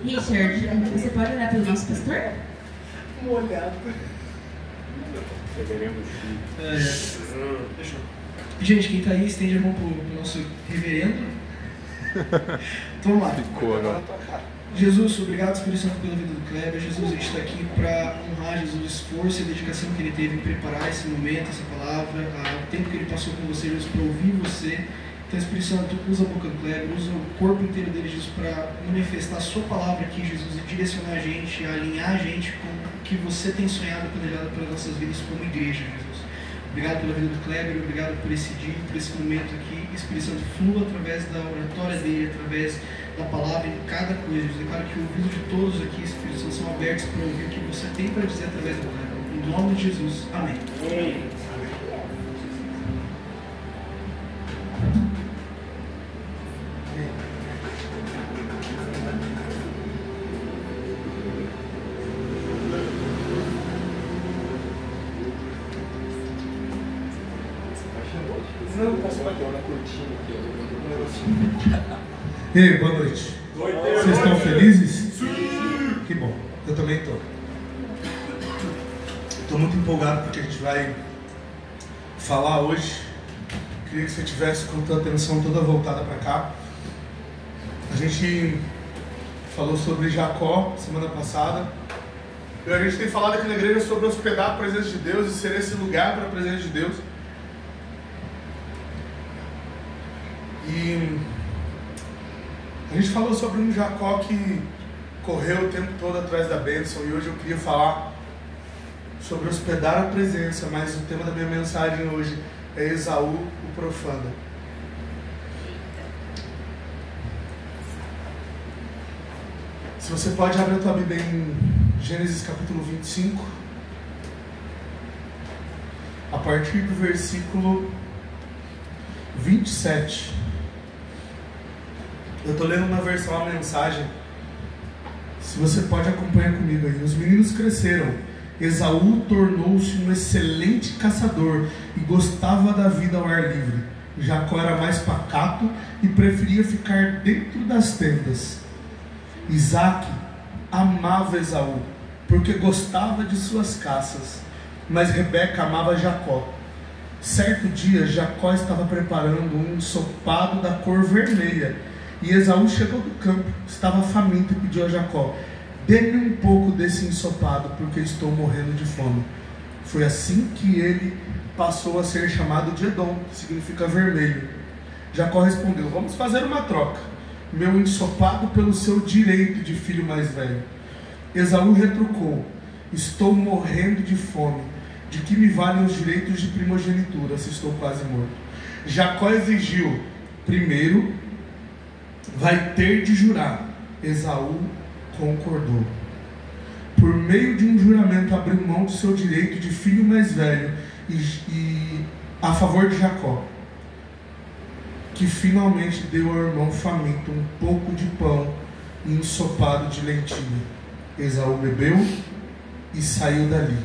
Richard, você pode olhar pelo nosso pastor? Molhado. Gente, quem tá aí, estende a mão pro nosso reverendo. Vamos lá. Jesus, obrigado, Espírito Santo, pela vida do Kleber. Jesus, a gente está aqui para honrar, Jesus, o esforço e a dedicação que ele teve em preparar esse momento, essa palavra, o tempo que ele passou com você, Jesus, para ouvir você. Então, Espírito Santo, usa a boca do Kleber, usa o corpo inteiro dele, Jesus, para manifestar a sua palavra aqui, Jesus, e direcionar a gente, alinhar a gente com o que você tem sonhado e planejado pelas nossas vidas como igreja, Jesus. Obrigado pela vida do Kleber, obrigado por esse dia, por esse momento aqui. Espírito Santo, flua através da oratória dele, através da palavra em cada coisa. Eu declaro que o ouvido de todos aqui, Espírito Santo, são abertos para ouvir o que você tem para dizer através do Kleber. Em nome de Jesus. Amém. Amém. E aí, boa noite. Vocês estão felizes? Sim! Que bom, eu também estou. Estou muito empolgado porque a gente vai falar hoje. Queria que você tivesse com a tua atenção toda voltada para cá. A gente falou sobre Jacó semana passada. E a gente tem falado aqui na igreja sobre hospedar a presença de Deus e ser esse lugar para a presença de Deus. E a gente falou sobre um Jacó que correu o tempo todo atrás da bênção, e hoje eu queria falar sobre hospedar a presença, mas o tema da minha mensagem hoje é Esaú, o profano. Se você pode abrir a tua Bíblia em Gênesis capítulo 25, a partir do versículo 27. Eu estou lendo na versão A Mensagem. Se você pode acompanhar comigo aí. Os meninos cresceram. Esaú tornou-se um excelente caçador e gostava da vida ao ar livre. Jacó era mais pacato e preferia ficar dentro das tendas. Isaac amava Esaú porque gostava de suas caças, mas Rebeca amava Jacó. Certo dia, Jacó estava preparando um ensopado da cor vermelha. E Esaú chegou do campo, estava faminto e pediu a Jacó: dê-me um pouco desse ensopado, porque estou morrendo de fome. Foi assim que ele passou a ser chamado de Edom, que significa vermelho. Jacó respondeu: vamos fazer uma troca, meu ensopado pelo seu direito de filho mais velho. Esaú retrucou: estou morrendo de fome, de que me valem os direitos de primogenitura se estou quase morto? Jacó exigiu: primeiro vai ter de jurar. Esaú concordou. Por meio de um juramento, abriu mão do seu direito de filho mais velho e a favor de Jacó, que finalmente deu ao irmão faminto um pouco de pão e ensopado de lentilha. Esaú bebeu e saiu dali.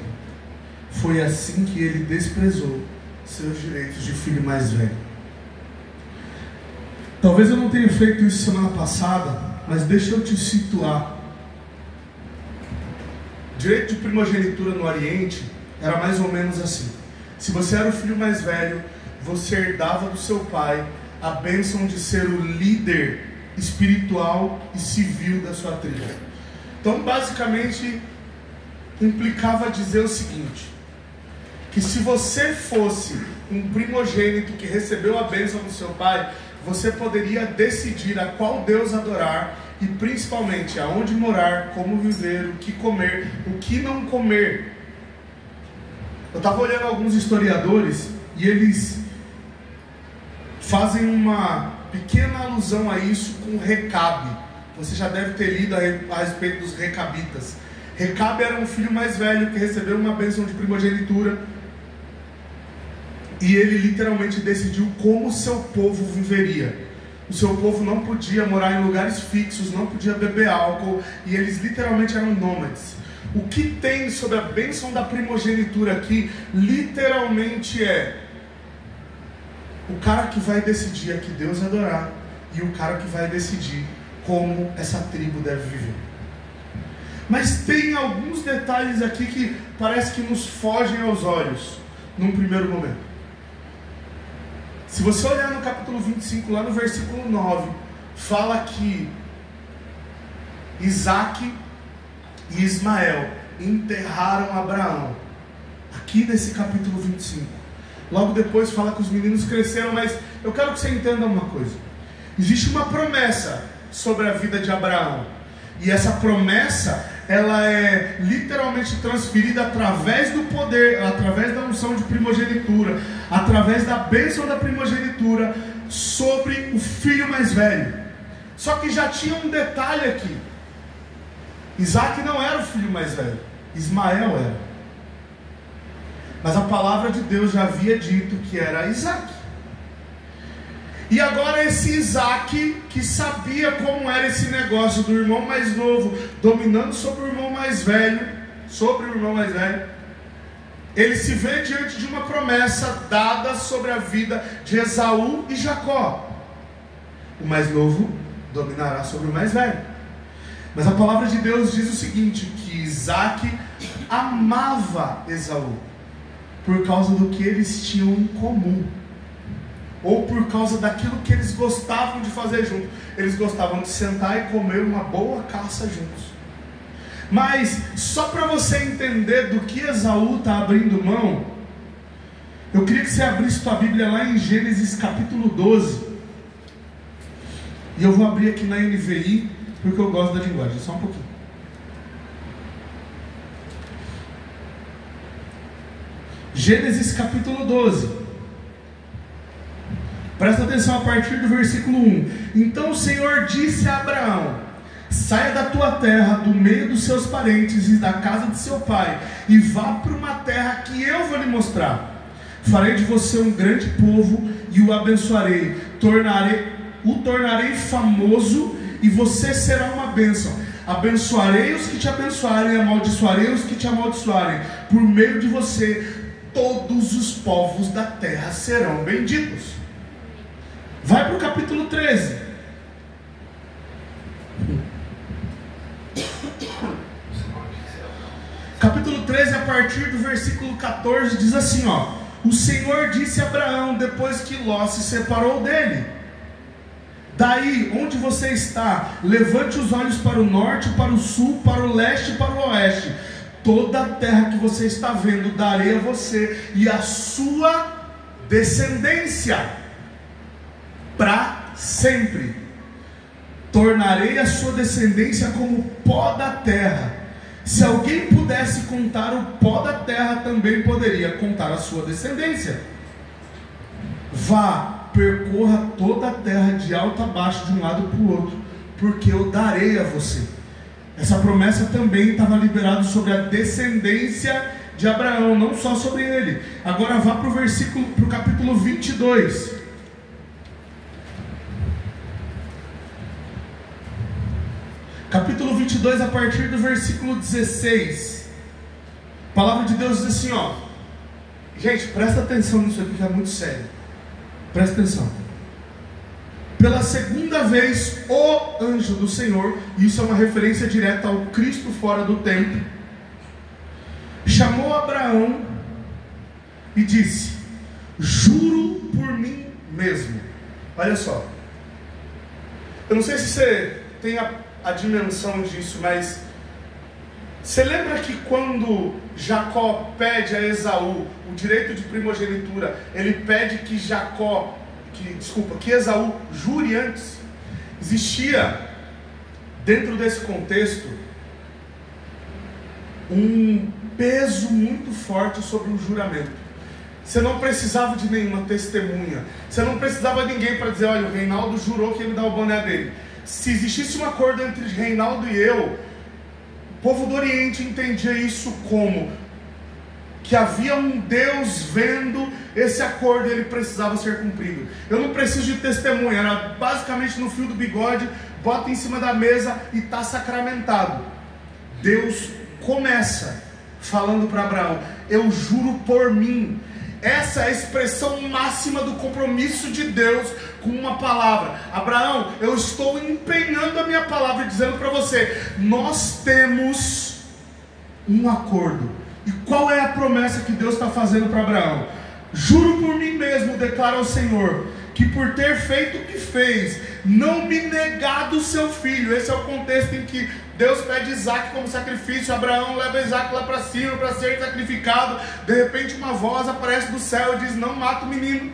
Foi assim que ele desprezou seus direitos de filho mais velho. Talvez eu não tenha feito isso semana passada, mas deixa eu te situar. Direito de primogenitura no Oriente era mais ou menos assim. Se você era o filho mais velho, você herdava do seu pai a bênção de ser o líder espiritual e civil da sua tribo. Então, basicamente, implicava dizer o seguinte: que se você fosse um primogênito que recebeu a bênção do seu pai, você poderia decidir a qual Deus adorar e principalmente aonde morar, como viver, o que comer, o que não comer. Eu estava olhando alguns historiadores e eles fazem uma pequena alusão a isso com Recabe. Você já deve ter lido a respeito dos recabitas. Recabe era um filho mais velho que recebeu uma bênção de primogenitura. E ele literalmente decidiu como o seu povo viveria. O seu povo não podia morar em lugares fixos, não podia beber álcool, e eles literalmente eram nômades. O que tem sobre a bênção da primogenitura aqui, literalmente é o cara que vai decidir a que Deus adorar, e o cara que vai decidir como essa tribo deve viver. Mas tem alguns detalhes aqui que parece que nos fogem aos olhos num primeiro momento. Se você olhar no capítulo 25, lá no versículo 9, fala que Isaac e Ismael enterraram Abraão. Aqui nesse capítulo 25. Logo depois fala que os meninos cresceram, mas eu quero que você entenda uma coisa. Existe uma promessa sobre a vida de Abraão. E essa promessa, ela é literalmente transferida através do poder, através da unção de primogenitura, através da bênção da primogenitura sobre o filho mais velho. Só que já tinha um detalhe aqui. Isaac não era o filho mais velho, Ismael era. Mas a palavra de Deus já havia dito que era Isaac. E agora esse Isaac, que sabia como era esse negócio do irmão mais novo dominando sobre o irmão mais velho, ele se vê diante de uma promessa dada sobre a vida de Esaú e Jacó. O mais novo dominará sobre o mais velho. Mas a palavra de Deus diz o seguinte, que Isaac amava Esaú por causa do que eles tinham em comum, ou por causa daquilo que eles gostavam de fazer juntos. Eles gostavam de sentar e comer uma boa caça juntos. Mas, só para você entender do que Esaú está abrindo mão, eu queria que você abrisse sua Bíblia lá em Gênesis capítulo 12. E eu vou abrir aqui na NVI, porque eu gosto da linguagem, só um pouquinho. Gênesis capítulo 12. Presta atenção a partir do versículo 1. Então o Senhor disse a Abraão: saia da tua terra, do meio dos seus parentes e da casa de seu pai, e vá para uma terra que eu vou lhe mostrar. Farei de você um grande povo e o abençoarei. O tornarei famoso e você será uma bênção. Abençoarei os que te abençoarem, amaldiçoarei os que te amaldiçoarem. Por meio de você, todos os povos da terra serão benditos. Vai para o capítulo 13. Capítulo 13, a partir do versículo 14, diz assim, ó: o Senhor disse a Abraão, depois que Ló se separou dele: daí onde você está, levante os olhos para o norte, para o sul, para o leste e para o oeste. Toda a terra que você está vendo darei a você e a sua descendência para sempre. Tornarei a sua descendência como pó da terra. Se alguém pudesse contar o pó da terra, também poderia contar a sua descendência. Vá, percorra toda a terra de alto a baixo, de um lado para o outro, porque eu darei a você. Essa promessa também estava liberada sobre a descendência de Abraão, não só sobre ele. Agora vá para o capítulo 22. Capítulo 22, a partir do versículo 16. A palavra de Deus diz assim, ó. Gente, presta atenção nisso aqui que é muito sério. Presta atenção. Pela segunda vez, o anjo do Senhor, e isso é uma referência direta ao Cristo fora do templo, chamou Abraão e disse: juro por mim mesmo. Olha só. Eu não sei se você tem a dimensão disso, mas você lembra que quando Jacó pede a Esaú o direito de primogenitura, ele pede que que Esaú jure antes? Existia dentro desse contexto um peso muito forte sobre o juramento. Você não precisava de nenhuma testemunha, você não precisava de ninguém para dizer: olha, o Reinaldo jurou que ele dá o boné dele. Se existisse um acordo entre Reinaldo e eu, o povo do Oriente entendia isso como que havia um Deus vendo esse acordo e ele precisava ser cumprido. Eu não preciso de testemunha, era basicamente no fio do bigode, bota em cima da mesa e está sacramentado. Deus começa falando para Abraão: eu juro por mim. Essa é a expressão máxima do compromisso de Deus com uma palavra. Abraão, eu estou empenhando a minha palavra e dizendo para você, nós temos um acordo. E qual é a promessa que Deus está fazendo para Abraão? Juro por mim mesmo, declara ao Senhor, que por ter feito o que fez, não me negado o seu filho. Esse é o contexto em que Deus pede Isaac como sacrifício. Abraão leva Isaac lá para cima para ser sacrificado. De repente uma voz aparece do céu e diz, não mata o menino.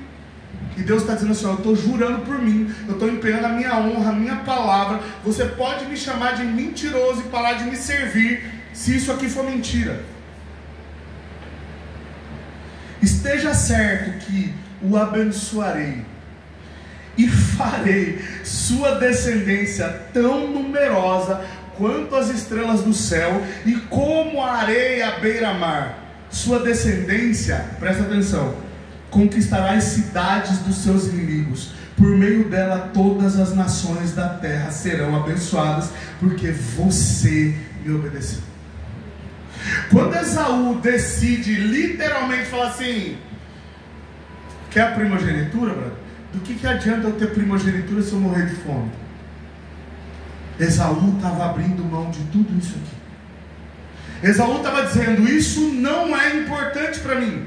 E Deus está dizendo assim, eu estou jurando por mim, eu estou empenhando a minha honra, a minha palavra. Você pode me chamar de mentiroso e parar de me servir, se isso aqui for mentira. Esteja certo que o abençoarei e farei sua descendência tão numerosa quanto as estrelas do céu e como a areia à beira-mar. Sua descendência, presta atenção, conquistará as cidades dos seus inimigos. Por meio dela todas as nações da terra serão abençoadas, porque você me obedeceu. Quando Esaú decide literalmente falar assim, quer a primogenitura, brother? Do que adianta eu ter primogenitura se eu morrer de fome? Esaú estava abrindo mão de tudo isso aqui. Esaú estava dizendo, isso não é importante para mim.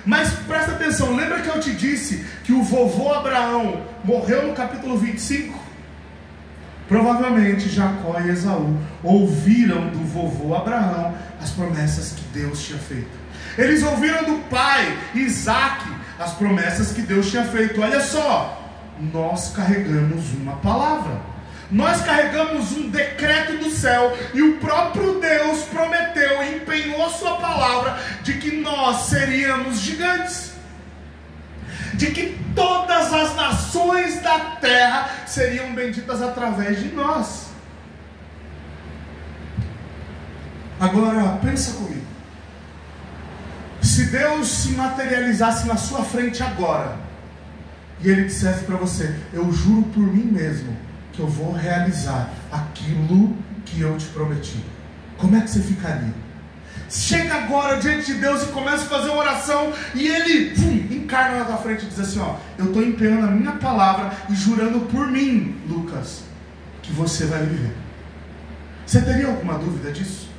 Mas presta atenção, lembra que eu te disse que o vovô Abraão morreu no capítulo 25? Provavelmente Jacó e Esaú ouviram do vovô Abraão as promessas que Deus tinha feito. Eles ouviram do pai Isaac as promessas que Deus tinha feito. Olha só, nós carregamos uma palavra, nós carregamos um decreto do céu, e o próprio Deus prometeu e empenhou a sua palavra de que nós seríamos gigantes, de que todas as nações da terra seriam benditas através de nós. Agora pensa comigo, se Deus se materializasse na sua frente agora, e Ele dissesse para você, eu juro por mim mesmo que eu vou realizar aquilo que eu te prometi, como é que você ficaria? Chega agora diante de Deus e começa a fazer uma oração, e Ele encarna na tua frente e diz assim, ó, eu estou empenhando a minha palavra e jurando por mim, Lucas, que você vai viver. Você teria alguma dúvida disso?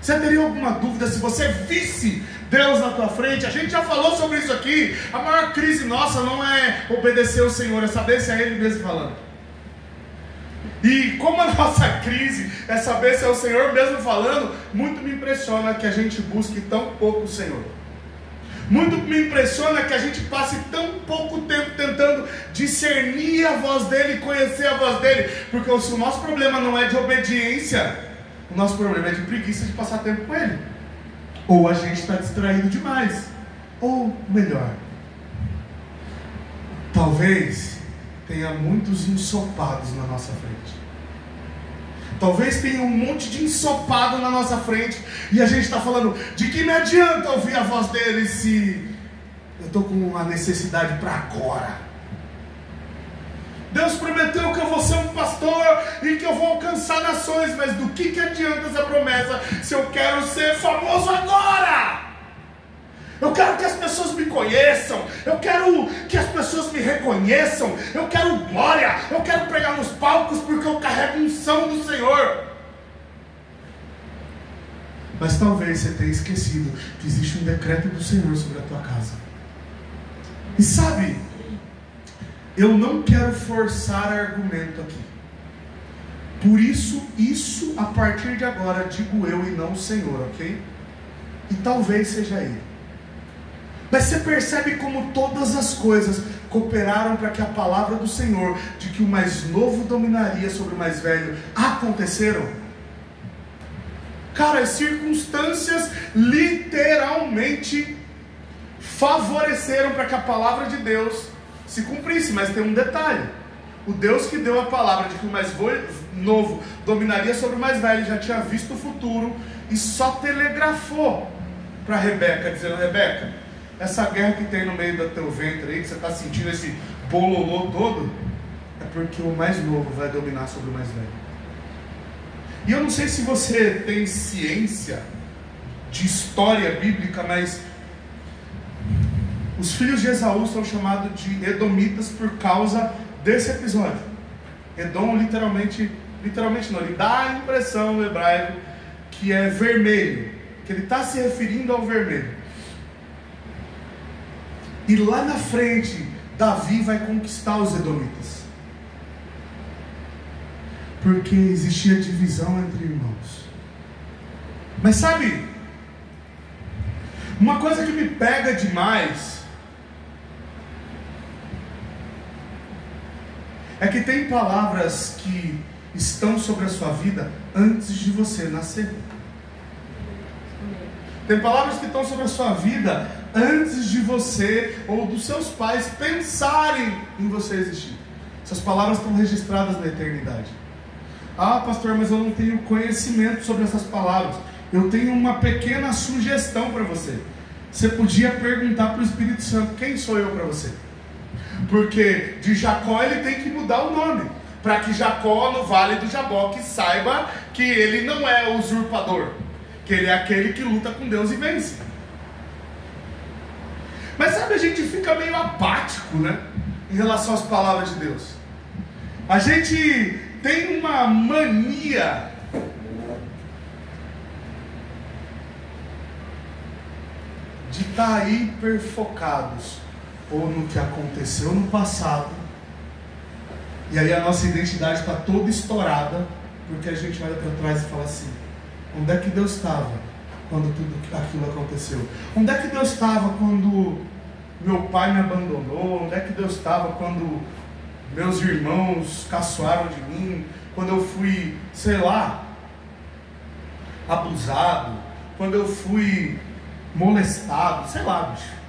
Você teria alguma dúvida se você visse Deus na tua frente? A gente já falou sobre isso aqui. A maior crise nossa não é obedecer ao Senhor, é saber se é Ele mesmo falando. E como a nossa crise é saber se é o Senhor mesmo falando, muito me impressiona que a gente busque tão pouco o Senhor. Muito me impressiona que a gente passe tão pouco tempo tentando discernir a voz dEle, conhecer a voz dEle. Porque se o nosso problema não é de obediência, o nosso problema é de preguiça de passar tempo com Ele. Ou a gente está distraído demais, ou melhor, talvez tenha muitos ensopados na nossa frente. Talvez tenha um monte de ensopado na nossa frente, e a gente está falando, de que me adianta ouvir a voz dele se eu estou com uma necessidade para agora? Deus prometeu que eu vou ser um pastor e que eu vou alcançar nações, mas do que adianta essa promessa se eu quero ser famoso agora? Eu quero que as pessoas me conheçam, eu quero que as pessoas me reconheçam, eu quero glória, eu quero pregar nos palcos porque eu carrego unção do Senhor. Mas talvez você tenha esquecido que existe um decreto do Senhor sobre a tua casa. E sabe, eu não quero forçar argumento aqui. Por isso a partir de agora digo eu e não o Senhor, ok? E talvez seja Ele. Mas você percebe como todas as coisas cooperaram para que a palavra do Senhor, de que o mais novo dominaria sobre o mais velho, aconteceram? Cara, as circunstâncias literalmente favoreceram para que a palavra de Deus se cumprisse. Mas tem um detalhe: o Deus que deu a palavra de que o mais novo dominaria sobre o mais velho já tinha visto o futuro e só telegrafou para Rebeca, dizendo: Rebeca, essa guerra que tem no meio do teu ventre aí, que você está sentindo esse bololô todo, é porque o mais novo vai dominar sobre o mais velho. E eu não sei se você tem ciência de história bíblica, mas Os filhos de Esaú são chamados de edomitas por causa desse episódio. Edom literalmente não, ele dá a impressão no hebraico que é vermelho, que ele está se referindo ao vermelho. E lá na frente, Davi vai conquistar os edomitas, porque existia divisão entre irmãos. Mas sabe, uma coisa que me pega demais é que tem palavras que estão sobre a sua vida antes de você nascer. Tem palavras que estão sobre a sua vida antes de você ou dos seus pais pensarem em você existir. Essas palavras estão registradas na eternidade. Ah, pastor, mas eu não tenho conhecimento sobre essas palavras. Eu tenho uma pequena sugestão para você. Você podia perguntar para o Espírito Santo: quem sou eu para você? Porque de Jacó ele tem que mudar o nome, para que Jacó no Vale do Jaboque saiba que ele não é o usurpador, que ele é aquele que luta com Deus e vence. Mas sabe, a gente fica meio apático, né, em relação às palavras de Deus. A gente tem uma mania de estar hiperfocados ou no que aconteceu no passado, e aí a nossa identidade está toda estourada, porque a gente olha para trás e fala assim: onde é que Deus estava quando tudo aquilo aconteceu? Onde é que Deus estava quando meu pai me abandonou? Onde é que Deus estava quando meus irmãos caçoaram de mim? Quando eu fui, sei lá, abusado? Quando eu fui molestado? Sei lá, bicho.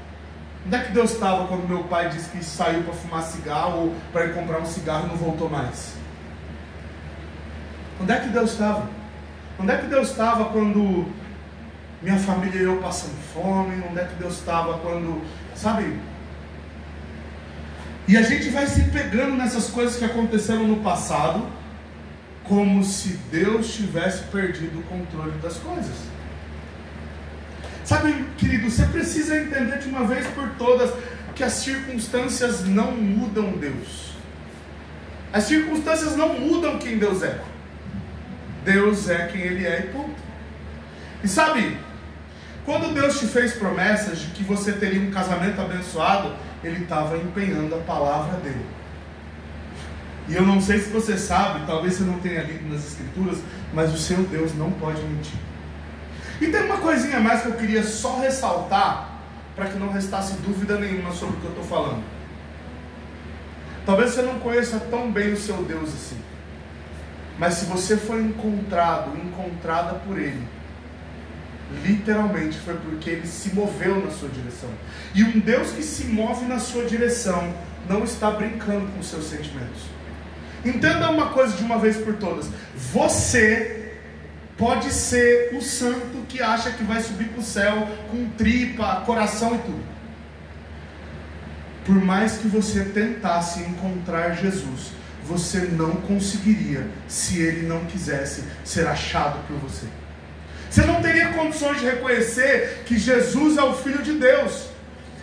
Onde é que Deus estava quando meu pai disse que saiu para fumar cigarro ou para ir comprar um cigarro e não voltou mais? Onde é que Deus estava? Onde é que Deus estava quando minha família e eu passando fome? Onde é que Deus estava quando, sabe? E a gente vai se pegando nessas coisas que aconteceram no passado, como se Deus tivesse perdido o controle das coisas. Sabe, querido, você precisa entender de uma vez por todas que as circunstâncias não mudam Deus. As circunstâncias não mudam quem Deus é. Deus é quem Ele é e ponto. E sabe, quando Deus te fez promessas de que você teria um casamento abençoado, Ele estava empenhando a palavra dele. E eu não sei se você sabe, talvez você não tenha lido nas Escrituras, mas o seu Deus não pode mentir. E tem uma coisinha a mais que eu queria só ressaltar, para que não restasse dúvida nenhuma sobre o que eu estou falando. Talvez você não conheça tão bem o seu Deus assim, mas se você foi encontrada por Ele, literalmente foi porque Ele se moveu na sua direção. E um Deus que se move na sua direção não está brincando com os seus sentimentos. Entenda uma coisa de uma vez por todas: você pode ser o santo que acha que vai subir para o céu com tripa, coração e tudo. Por mais que você tentasse encontrar Jesus, você não conseguiria se Ele não quisesse ser achado por você. Você não teria condições de reconhecer que Jesus é o Filho de Deus.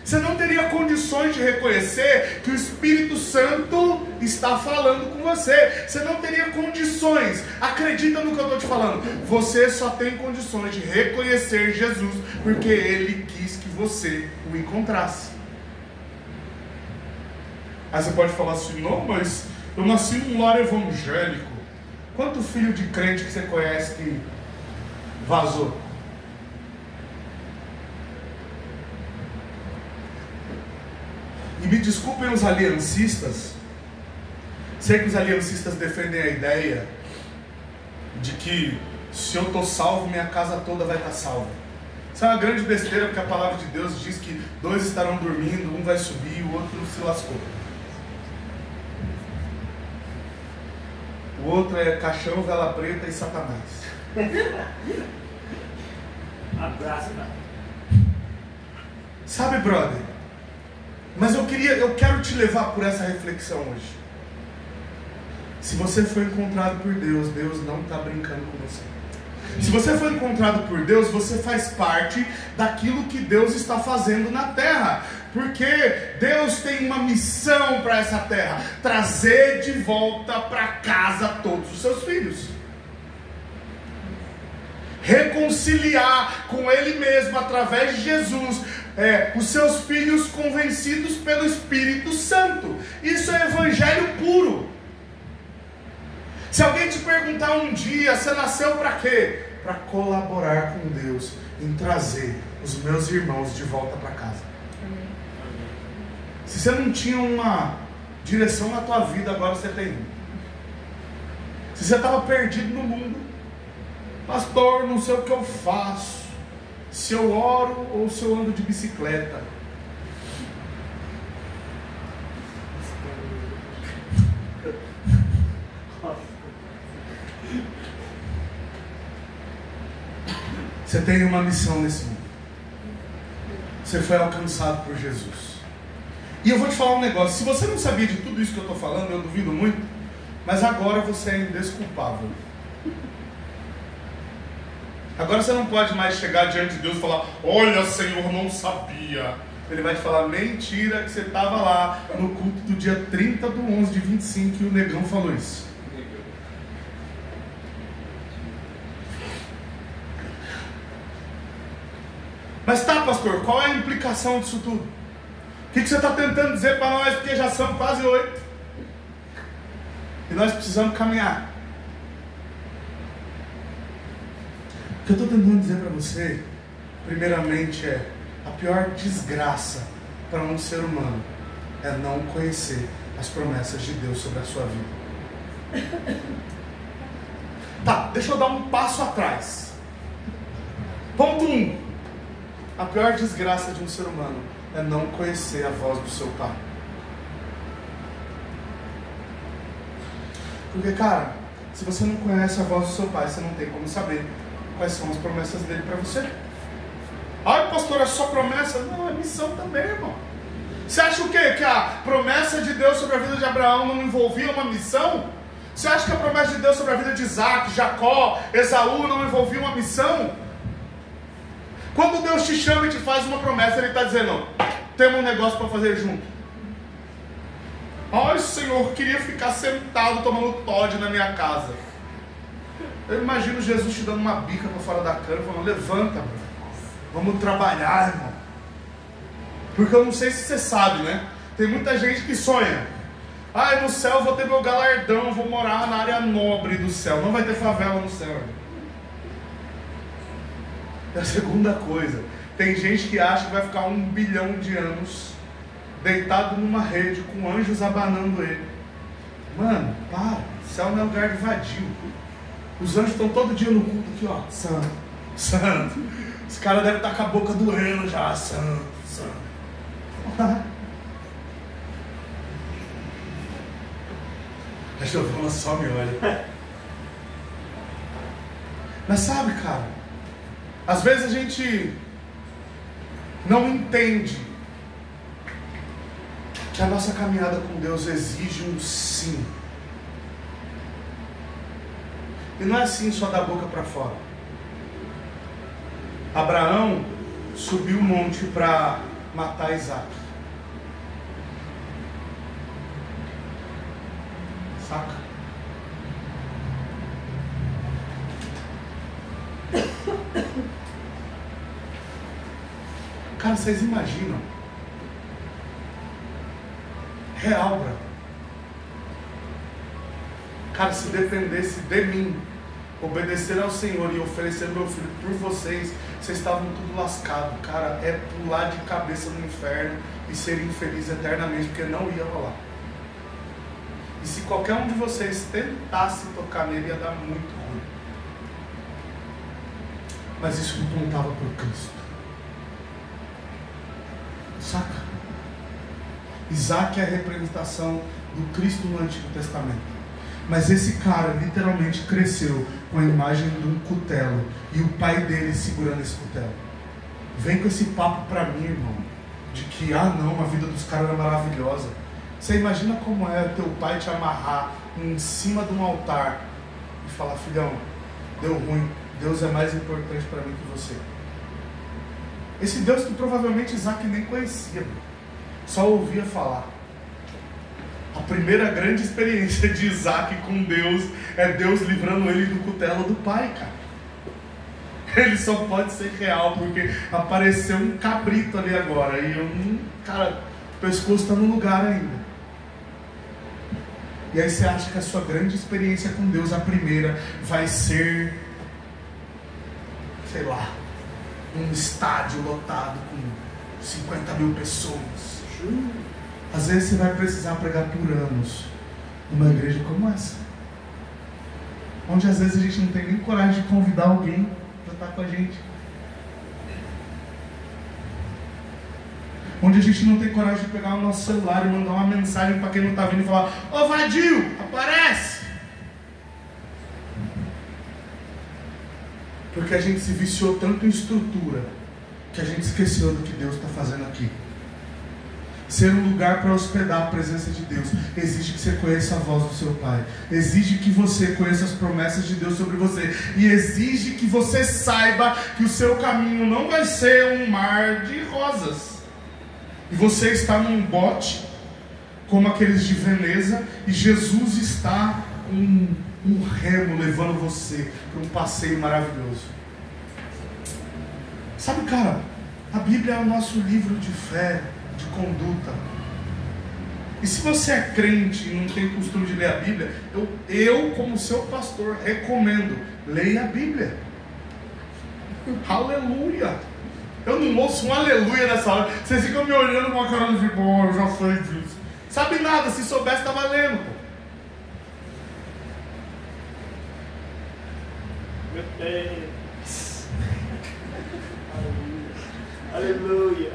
Você não teria condições de reconhecer que o Espírito Santo está falando com você. Você não teria condições. Acredita no que eu estou te falando. Você só tem condições de reconhecer Jesus porque Ele quis que você o encontrasse. Aí você pode falar assim: não, mas eu nasci num lar evangélico. Quanto filho de crente que você conhece que vazou? E me desculpem os aliancistas. Sei que os aliancistas defendem a ideia de que se eu estou salvo, minha casa toda vai estar salva. Isso é uma grande besteira, porque a palavra de Deus diz que 2 estarão dormindo, um vai subir, o outro se lascou. O outro é caixão, vela preta e Satanás. Abraço, Sabe, brother? Mas eu quero te levar por essa reflexão hoje. Se você foi encontrado por Deus, Deus não está brincando com você. Se você foi encontrado por Deus, você faz parte daquilo que Deus está fazendo na terra. Porque Deus tem uma missão para essa terra: trazer de volta para casa todos os seus filhos. Reconciliar com Ele mesmo, através de Jesus, os seus filhos convencidos pelo Espírito Santo. Isso é evangelho puro. Se alguém te perguntar um dia, você nasceu para quê? Para colaborar com Deus em trazer os meus irmãos de volta para casa. Se você não tinha uma direção na tua vida, agora você tem. Se você estava perdido no mundo, pastor, não sei o que eu faço, se eu oro ou se eu ando de bicicleta. Você tem uma missão nesse mundo. Você foi alcançado por Jesus. E eu vou te falar um negócio: se você não sabia de tudo isso que eu estou falando, eu duvido muito, mas agora você é indesculpável. Agora você não pode mais chegar diante de Deus e falar: olha, Senhor, não sabia. Ele vai te falar: mentira, que você estava lá no culto do dia 30/11/25 e o negão falou isso. Mas tá, pastor, qual é a implicação disso tudo? O que você está tentando dizer para nós? Porque já são quase 8 e nós precisamos caminhar. O que eu estou tentando dizer para você, primeiramente, é: a pior desgraça para um ser humano é não conhecer as promessas de Deus sobre a sua vida. Tá, deixa eu dar um passo atrás. Ponto 1. A pior desgraça de um ser humano é não conhecer a voz do seu pai. Porque, cara, se você não conhece a voz do seu pai, você não tem como saber quais são as promessas dele para você. Ai, pastor, é só promessa? Não, é missão também, irmão. Você acha o quê? Que a promessa de Deus sobre a vida de Abraão não envolvia uma missão? Você acha que a promessa de Deus sobre a vida de Isaac, Jacó, Esaú não envolvia uma missão? Quando Deus te chama e te faz uma promessa, Ele está dizendo: temos um negócio para fazer junto. Ai, Senhor, queria ficar sentado tomando Todd na minha casa. Eu imagino Jesus te dando uma bica para fora da cama, falando: levanta, meu. Vamos trabalhar, irmão. Porque eu não sei se você sabe, né? Tem muita gente que sonha: ai, no céu eu vou ter meu galardão, vou morar na área nobre do céu. Não vai ter favela no céu, irmão. E a segunda coisa, tem gente que acha que vai ficar 1 bilhão de anos deitado numa rede com anjos abanando ele. Mano, para, o céu não é lugar de vadio. Os anjos estão todo dia no culto aqui, ó: santo, santo. Os caras devem estar com a boca doendo já: santo, santo. A Giovana só me olha. Mas sabe, cara, às vezes a gente não entende que a nossa caminhada com Deus exige um sim. E não é assim só da boca para fora. Abraão subiu o monte para matar Isaac. Saca? Cara, vocês imaginam? Real, bro. Cara, se dependesse de mim, obedecer ao Senhor e oferecer meu filho por vocês, vocês estavam tudo lascado. Cara, é pular de cabeça no inferno e ser infeliz eternamente, porque não ia rolar. E se qualquer um de vocês tentasse tocar nele, ia dar muito ruim. Mas isso não contava por Cristo. Saca? Isaac é a representação do Cristo no Antigo Testamento. Mas esse cara literalmente cresceu com a imagem de um cutelo e o pai dele segurando esse cutelo. Vem com esse papo pra mim, irmão, de que, não, a vida dos caras era maravilhosa. Você imagina como é teu pai te amarrar em cima de um altar e falar: filhão, deu ruim, Deus é mais importante para mim que você. Esse Deus que provavelmente Isaac nem conhecia, só ouvia falar. A primeira grande experiência de Isaac com Deus é Deus livrando ele do cutelo do pai, cara. Ele só pode ser real porque apareceu um cabrito ali agora e eu não, cara, o pescoço está no lugar ainda. E aí você acha que a sua grande experiência com Deus, a primeira, vai ser, sei lá, um estádio lotado com 50 mil pessoas. Às vezes você vai precisar pregar por anos numa igreja como essa, onde às vezes a gente não tem nem coragem de convidar alguém para estar com a gente, onde a gente não tem coragem de pegar o nosso celular e mandar uma mensagem para quem não está vindo e falar: ô vadio, aparece! Porque a gente se viciou tanto em estrutura que a gente esqueceu do que Deus está fazendo aqui. Ser um lugar para hospedar a presença de Deus exige que você conheça a voz do seu Pai, exige que você conheça as promessas de Deus sobre você, e exige que você saiba que o seu caminho não vai ser um mar de rosas, e você está num bote como aqueles de Veneza, e Jesus está um remo levando você para um passeio maravilhoso. Sabe, cara, a Bíblia é o nosso livro de fé, de conduta. E se você é crente e não tem costume de ler a Bíblia, eu como seu pastor recomendo: leia a Bíblia. Aleluia! Eu não ouço um aleluia nessa hora. Vocês ficam me olhando com a cara de bom, eu já sei disso. Sabe nada, se soubesse estava lendo, pô. Meu Deus. Aleluia.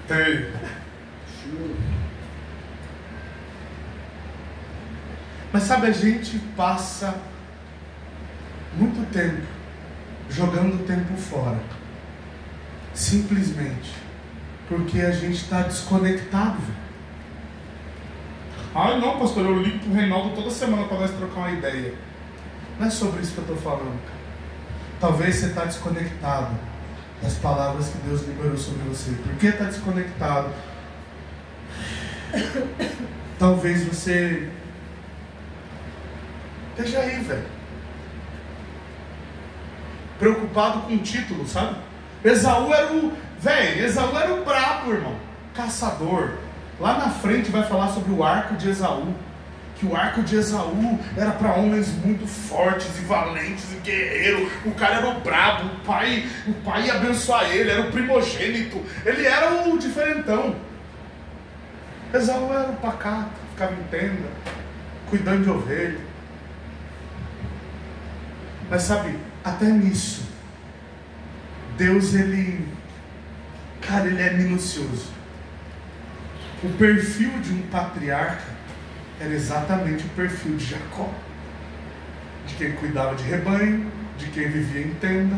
Tem. Mas sabe, a gente passa muito tempo jogando o tempo fora, simplesmente porque a gente está desconectado. Ah, não, pastor, eu ligo pro Reinaldo toda semana para nós trocar uma ideia. Não é sobre isso que eu estou falando, cara. Talvez você está desconectado das palavras que Deus liberou sobre você. Por que está desconectado? Talvez você esteja aí, velho, preocupado com o título, sabe? Esaú era o brabo, irmão, caçador. Lá na frente vai falar sobre o arco de Esaú, que o arco de Esaú era para homens muito fortes e valentes e guerreiros. O cara era o brabo, o pai ia abençoar ele, era o primogênito, ele era o diferentão. Esaú era o pacato, ficava em tenda, cuidando de ovelha. Mas sabe, até nisso, Deus, ele é minucioso. O perfil de um patriarca era exatamente o perfil de Jacó, de quem cuidava de rebanho, de quem vivia em tenda,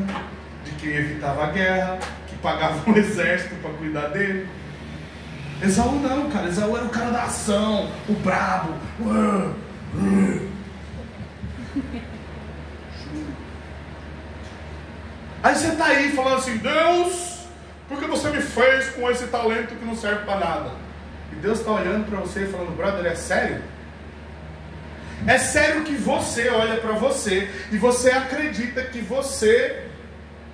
de quem evitava a guerra, que pagava um exército para cuidar dele. Esaú não, cara. Esaú era o cara da ação, o brabo. Aí você está aí falando assim: Deus, por que você me fez com esse talento que não serve para nada? E Deus está olhando para você e falando: brother, é sério? É sério que você olha para você e você acredita que você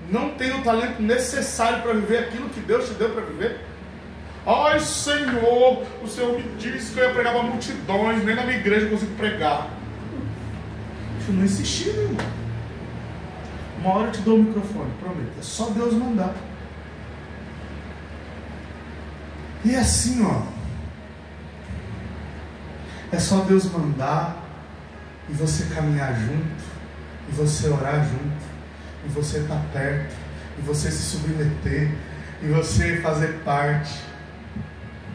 não tem o talento necessário para viver aquilo que Deus te deu para viver? Ai, Senhor, o Senhor me disse que eu ia pregar para multidões, nem na minha igreja eu consigo pregar. Eu não insisti, meu irmão. Uma hora eu te dou o microfone, prometo. É só Deus mandar. E assim, ó, é só Deus mandar e você caminhar junto, e você orar junto, e você estar perto, e você se submeter, e você fazer parte.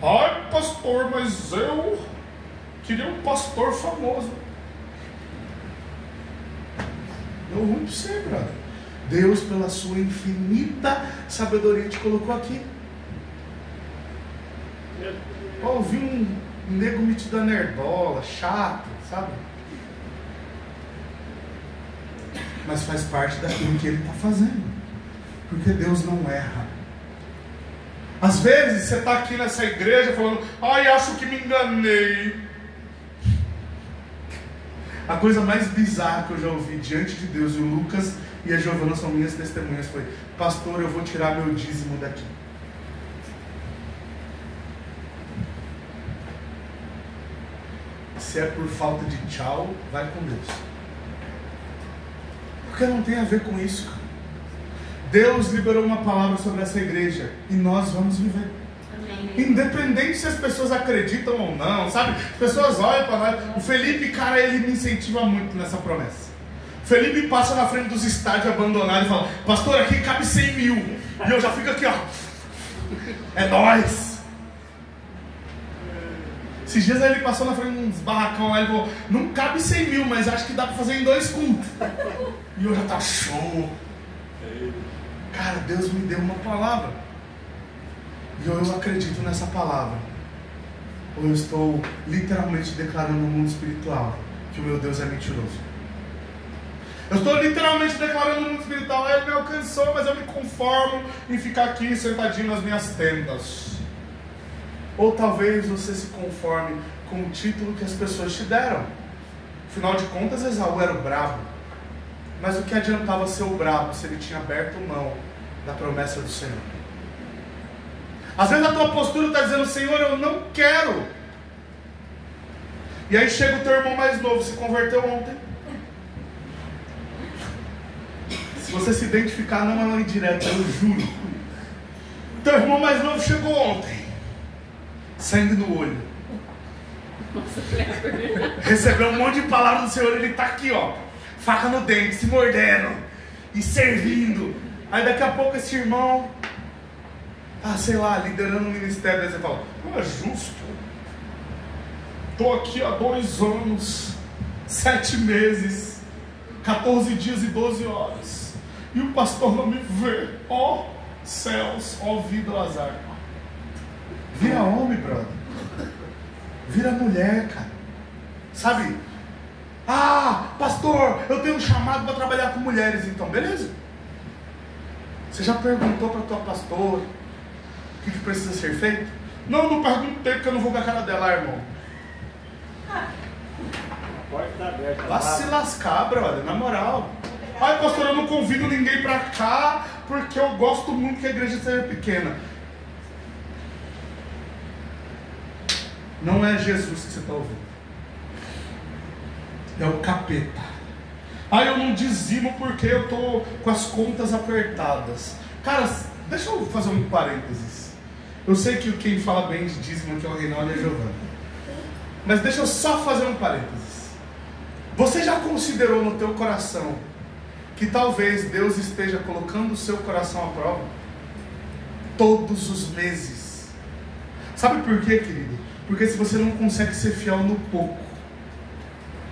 Ai, pastor, mas eu queria um pastor famoso. Deu ruim para você, brother. Deus, pela sua infinita sabedoria, te colocou aqui. Eu ouvi nego metido a nerdola, chato, sabe? Mas faz parte daquilo que ele está fazendo. Porque Deus não erra. Às vezes você está aqui nessa igreja falando, ai, acho que me enganei. A coisa mais bizarra que eu já ouvi diante de Deus, e o Lucas e a Giovana são minhas testemunhas, foi: pastor, eu vou tirar meu dízimo daqui. Se é por falta de tchau, vai com Deus. Porque não tem a ver com isso, cara. Deus liberou uma palavra sobre essa igreja e nós vamos viver. Amém. Independente se as pessoas acreditam ou não, sabe? As pessoas olham para nós. O Felipe, cara, ele me incentiva muito nessa promessa. O Felipe passa na frente dos estádios abandonados e fala: pastor, aqui cabe 100 mil. E eu já fico aqui, ó. É nóis. Esses dias ele passou na frente de uns barracão lá e falou: não cabe 100 mil, mas acho que dá para fazer em 2 cultos. E eu já tá show. Cara, Deus me deu uma palavra. E eu acredito nessa palavra. Ou eu estou literalmente declarando no mundo espiritual que o meu Deus é mentiroso. Eu estou literalmente declarando no mundo espiritual: ele me alcançou, mas eu me conformo em ficar aqui sentadinho nas minhas tendas. Ou talvez você se conforme com o título que as pessoas te deram. Afinal de contas, Esaú era o brabo. Mas o que adiantava ser o brabo se ele tinha aberto mão da promessa do Senhor? Às vezes a tua postura está dizendo: Senhor, eu não quero. E aí chega o teu irmão mais novo, se converteu ontem. Se você se identificar, não é uma indireta, eu juro. Teu irmão mais novo chegou ontem, sangue no olho, recebeu um monte de palavras do Senhor. Ele está aqui, ó, faca no dente, se mordendo e servindo. Aí daqui a pouco esse irmão, sei lá, liderando um ministério. Aí você fala: não é justo. Estou aqui há 2 anos, 7 meses, 14 dias e 12 horas. E o pastor não me vê. Ó céus, ó vida, azar. Vira homem, brother. Vira mulher, cara. Sabe? Pastor, eu tenho um chamado para trabalhar com mulheres. Então, beleza. Você já perguntou para a tua pastora o que precisa ser feito? Não perguntei, porque eu não vou com a cara dela, irmão. A porta tá aberta. Vai se lascar, brother, na moral. Ai, pastor, eu não convido ninguém para cá porque eu gosto muito que a igreja seja pequena. Não é Jesus que você está ouvindo. É o capeta. Eu não dizimo porque eu estou com as contas apertadas. Cara, deixa eu fazer um parênteses. Eu sei que quem fala bem de dízimo aqui é o Reinaldo e a Giovana. Mas deixa eu só fazer um parênteses. Você já considerou no teu coração que talvez Deus esteja colocando o seu coração à prova? Todos os meses. Sabe por quê, querido? Porque se você não consegue ser fiel no pouco,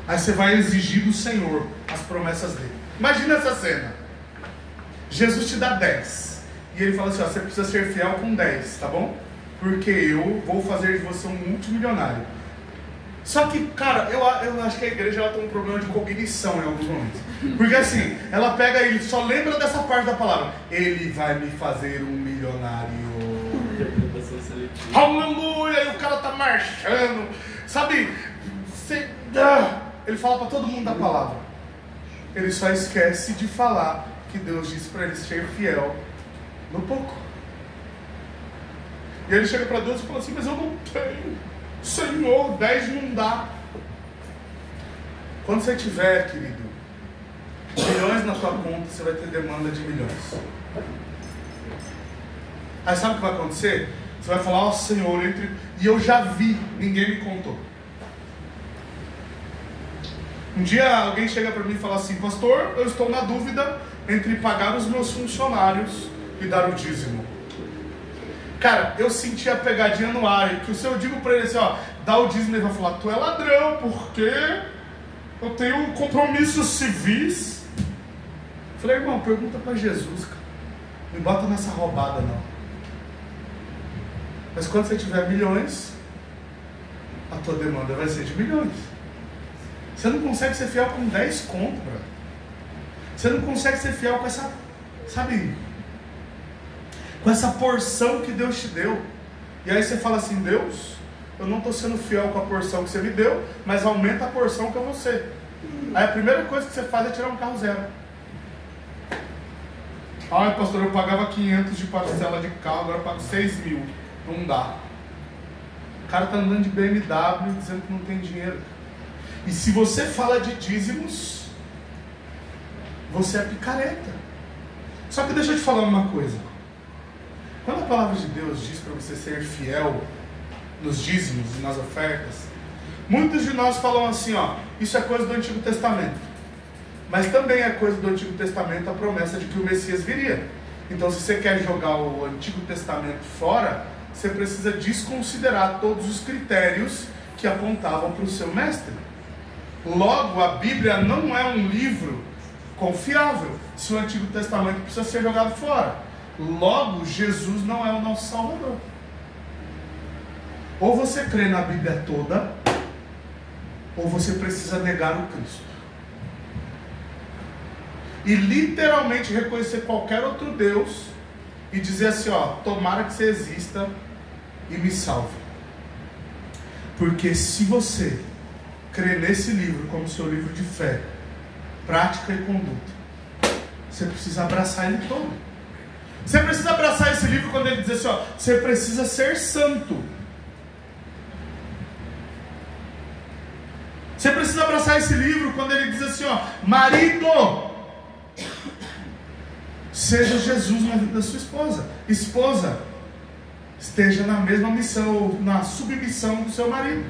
aí você vai exigir do Senhor as promessas dele. Imagina essa cena. Jesus te dá 10. E ele fala assim: você precisa ser fiel com 10, tá bom? Porque eu vou fazer de você um multimilionário. Só que, cara, eu acho que a igreja ela tem um problema de cognição em alguns momentos. Porque assim, ela pega e só lembra dessa parte da palavra: ele vai me fazer um milionário. Aleluia! E o cara tá marchando. Sabe? Ele fala para todo mundo da palavra. Ele só esquece de falar que Deus disse para ele ser fiel no pouco. E ele chega para Deus e fala assim: mas eu não tenho. Senhor, 10 não dá. Quando você tiver, querido, milhões na tua conta, você vai ter demanda de milhões. Aí sabe o que vai acontecer? Você vai falar: Senhor, e eu já vi, ninguém me contou. Um dia alguém chega para mim e fala assim: pastor, eu estou na dúvida entre pagar os meus funcionários e dar o dízimo. Cara, eu senti a pegadinha no ar. Que se eu digo para ele assim: dá o dízimo, ele vai falar: tu é ladrão, porque eu tenho compromissos civis. Eu falei: irmão, pergunta para Jesus, cara. Não me bota nessa roubada, não. Mas quando você tiver milhões, a tua demanda vai ser de milhões. Você não consegue ser fiel com 10 conto, brother. Você não consegue ser fiel com essa, sabe, com essa porção que Deus te deu. E aí você fala assim: Deus, eu não estou sendo fiel com a porção que você me deu, mas aumenta a porção que eu vou ser. Aí a primeira coisa que você faz é tirar um carro zero. Ai, pastor, eu pagava 500 de parcela de carro, agora eu pago 6 mil. Não dá. O cara está andando de BMW dizendo que não tem dinheiro. E se você fala de dízimos, você é picareta. Só que deixa eu te falar uma coisa. Quando a palavra de Deus diz para você ser fiel nos dízimos e nas ofertas, muitos de nós falam assim, ó, isso é coisa do Antigo Testamento. Mas também é coisa do Antigo Testamento a promessa de que o Messias viria. Então, se você quer jogar o Antigo Testamento fora, você precisa desconsiderar todos os critérios que apontavam para o seu mestre. Logo, a Bíblia não é um livro confiável se o Antigo Testamento precisa ser jogado fora. Logo, Jesus não é o nosso Salvador. Ou você crê na Bíblia toda, ou você precisa negar o Cristo. E literalmente reconhecer qualquer outro Deus e dizer assim, ó, tomara que você exista e me salve. Porque se você crê nesse livro como seu livro de fé, prática e conduta, você precisa abraçar ele todo. Você precisa abraçar esse livro quando ele diz assim, ó, você precisa ser santo. Você precisa abraçar esse livro quando ele diz assim, ó, marido, seja Jesus na vida da sua esposa. Esposa, esteja na mesma missão, ou na submissão do seu marido.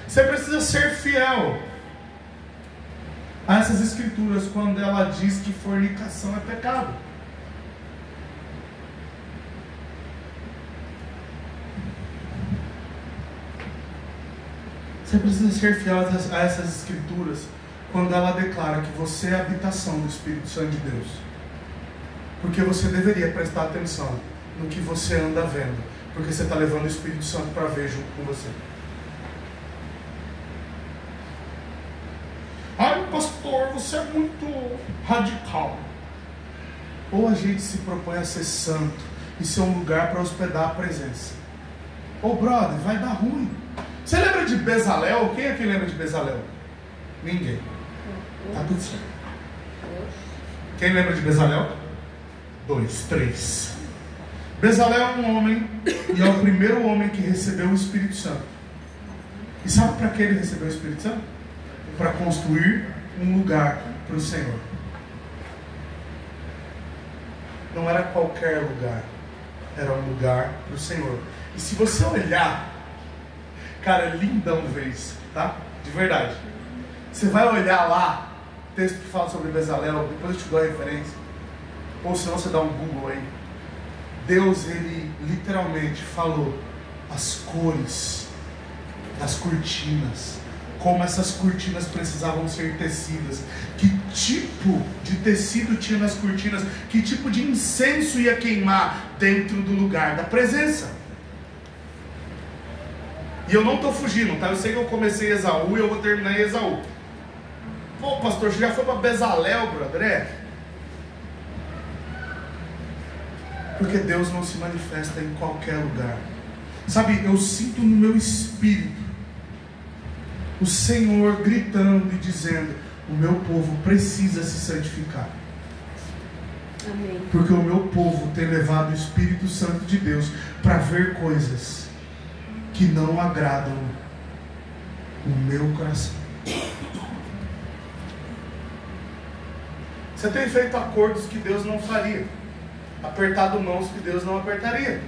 Você precisa ser fiel a essas escrituras quando ela diz que fornicação é pecado. Você precisa ser fiel a essas escrituras quando ela declara que você é a habitação do Espírito Santo de Deus. Porque você deveria prestar atenção no que você anda vendo, porque você está levando o Espírito Santo para ver junto com você. Ai, pastor, você é muito radical. Ou a gente se propõe a ser santo e ser um lugar para hospedar a presença. Ô brother, vai dar ruim. Você lembra de Bezalel? Quem aqui lembra de Bezalel? Ninguém. Tá tudo certo. Quem lembra de Bezalel? 2, 3. Bezalel é um homem e é o primeiro homem que recebeu o Espírito Santo. E sabe para que ele recebeu o Espírito Santo? Para construir um lugar para o Senhor. Não era qualquer lugar, era um lugar para o Senhor. E se você olhar, cara, é lindão ver isso, tá? De verdade. Você vai olhar lá, texto que fala sobre Bezalel, depois eu te dou a referência. Ou senão você dá um Google aí. Deus, ele literalmente falou as cores das cortinas, como essas cortinas precisavam ser tecidas, que tipo de tecido tinha nas cortinas, que tipo de incenso ia queimar dentro do lugar da presença. E eu não estou fugindo, tá? Eu sei que eu comecei em Esaú e eu vou terminar em Esaú. Pô, pastor, você já foi para Bezalel, brother? É. Porque Deus não se manifesta em qualquer lugar. Sabe, eu sinto no meu espírito o Senhor gritando e dizendo: o meu povo precisa se santificar. Amém. Porque o meu povo tem levado o Espírito Santo de Deus para ver coisas que não agradam o meu coração. Você tem feito acordos que Deus não faria, apertado mãos que Deus não apertaria.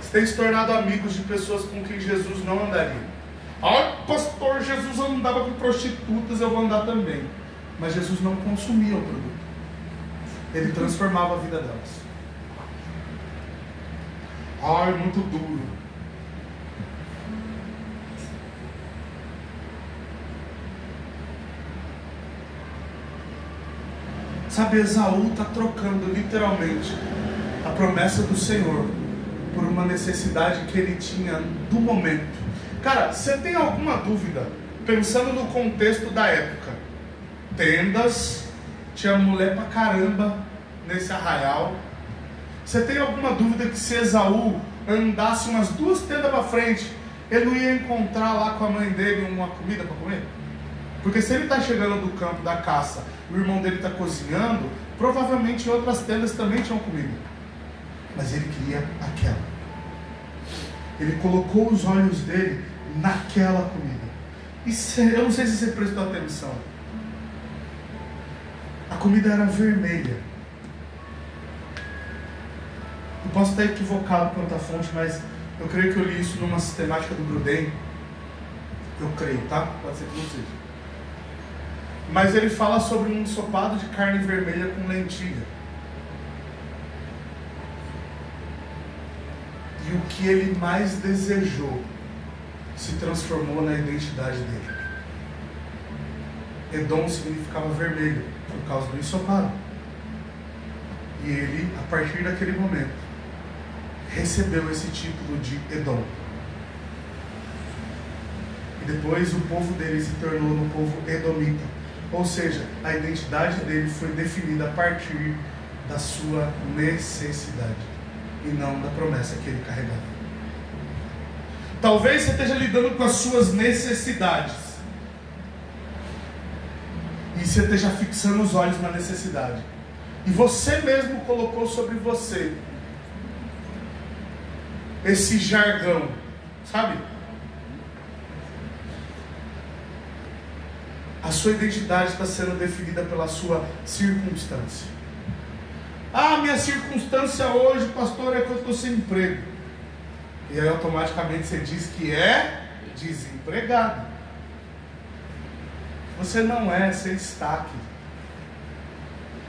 Você tem se tornado amigos de pessoas com quem Jesus não andaria. Ah, pastor, Jesus andava com prostitutas, eu vou andar também. Mas Jesus não consumia o produto, ele transformava a vida delas. Ai, muito duro. Sabe, Esaú está trocando literalmente a promessa do Senhor por uma necessidade que ele tinha do momento. Cara, você tem alguma dúvida, pensando no contexto da época? Tendas, tinha mulher pra caramba nesse arraial. Você tem alguma dúvida que se Esaú andasse umas 2 tendas para frente, ele não ia encontrar lá com a mãe dele uma comida para comer? Porque se ele está chegando do campo da caça, o irmão dele está cozinhando, provavelmente outras tendas também tinham comida. Mas ele queria aquela. Ele colocou os olhos dele naquela comida. E eu não sei se você prestou atenção. A comida era vermelha. Eu posso estar equivocado quanto à fonte, mas eu creio que eu li isso numa sistemática do Gruden. Eu creio, tá? Pode ser que não seja. Mas ele fala sobre um ensopado de carne vermelha com lentilha. E o que ele mais desejou se transformou na identidade dele. Edom significava vermelho por causa do ensopado. E ele, a partir daquele momento, recebeu esse título de Edom. E depois o povo dele se tornou no povo edomita. Ou seja, a identidade dele foi definida a partir da sua necessidade e não da promessa que ele carregava. Talvez você esteja lidando com as suas necessidades e você esteja fixando os olhos na necessidade. E você mesmo colocou sobre você esse jargão, sabe? A sua identidade está sendo definida pela sua circunstância. Ah, minha circunstância hoje, pastor, é que eu estou sem emprego. E aí automaticamente você diz que é desempregado. Você não é, você está aqui.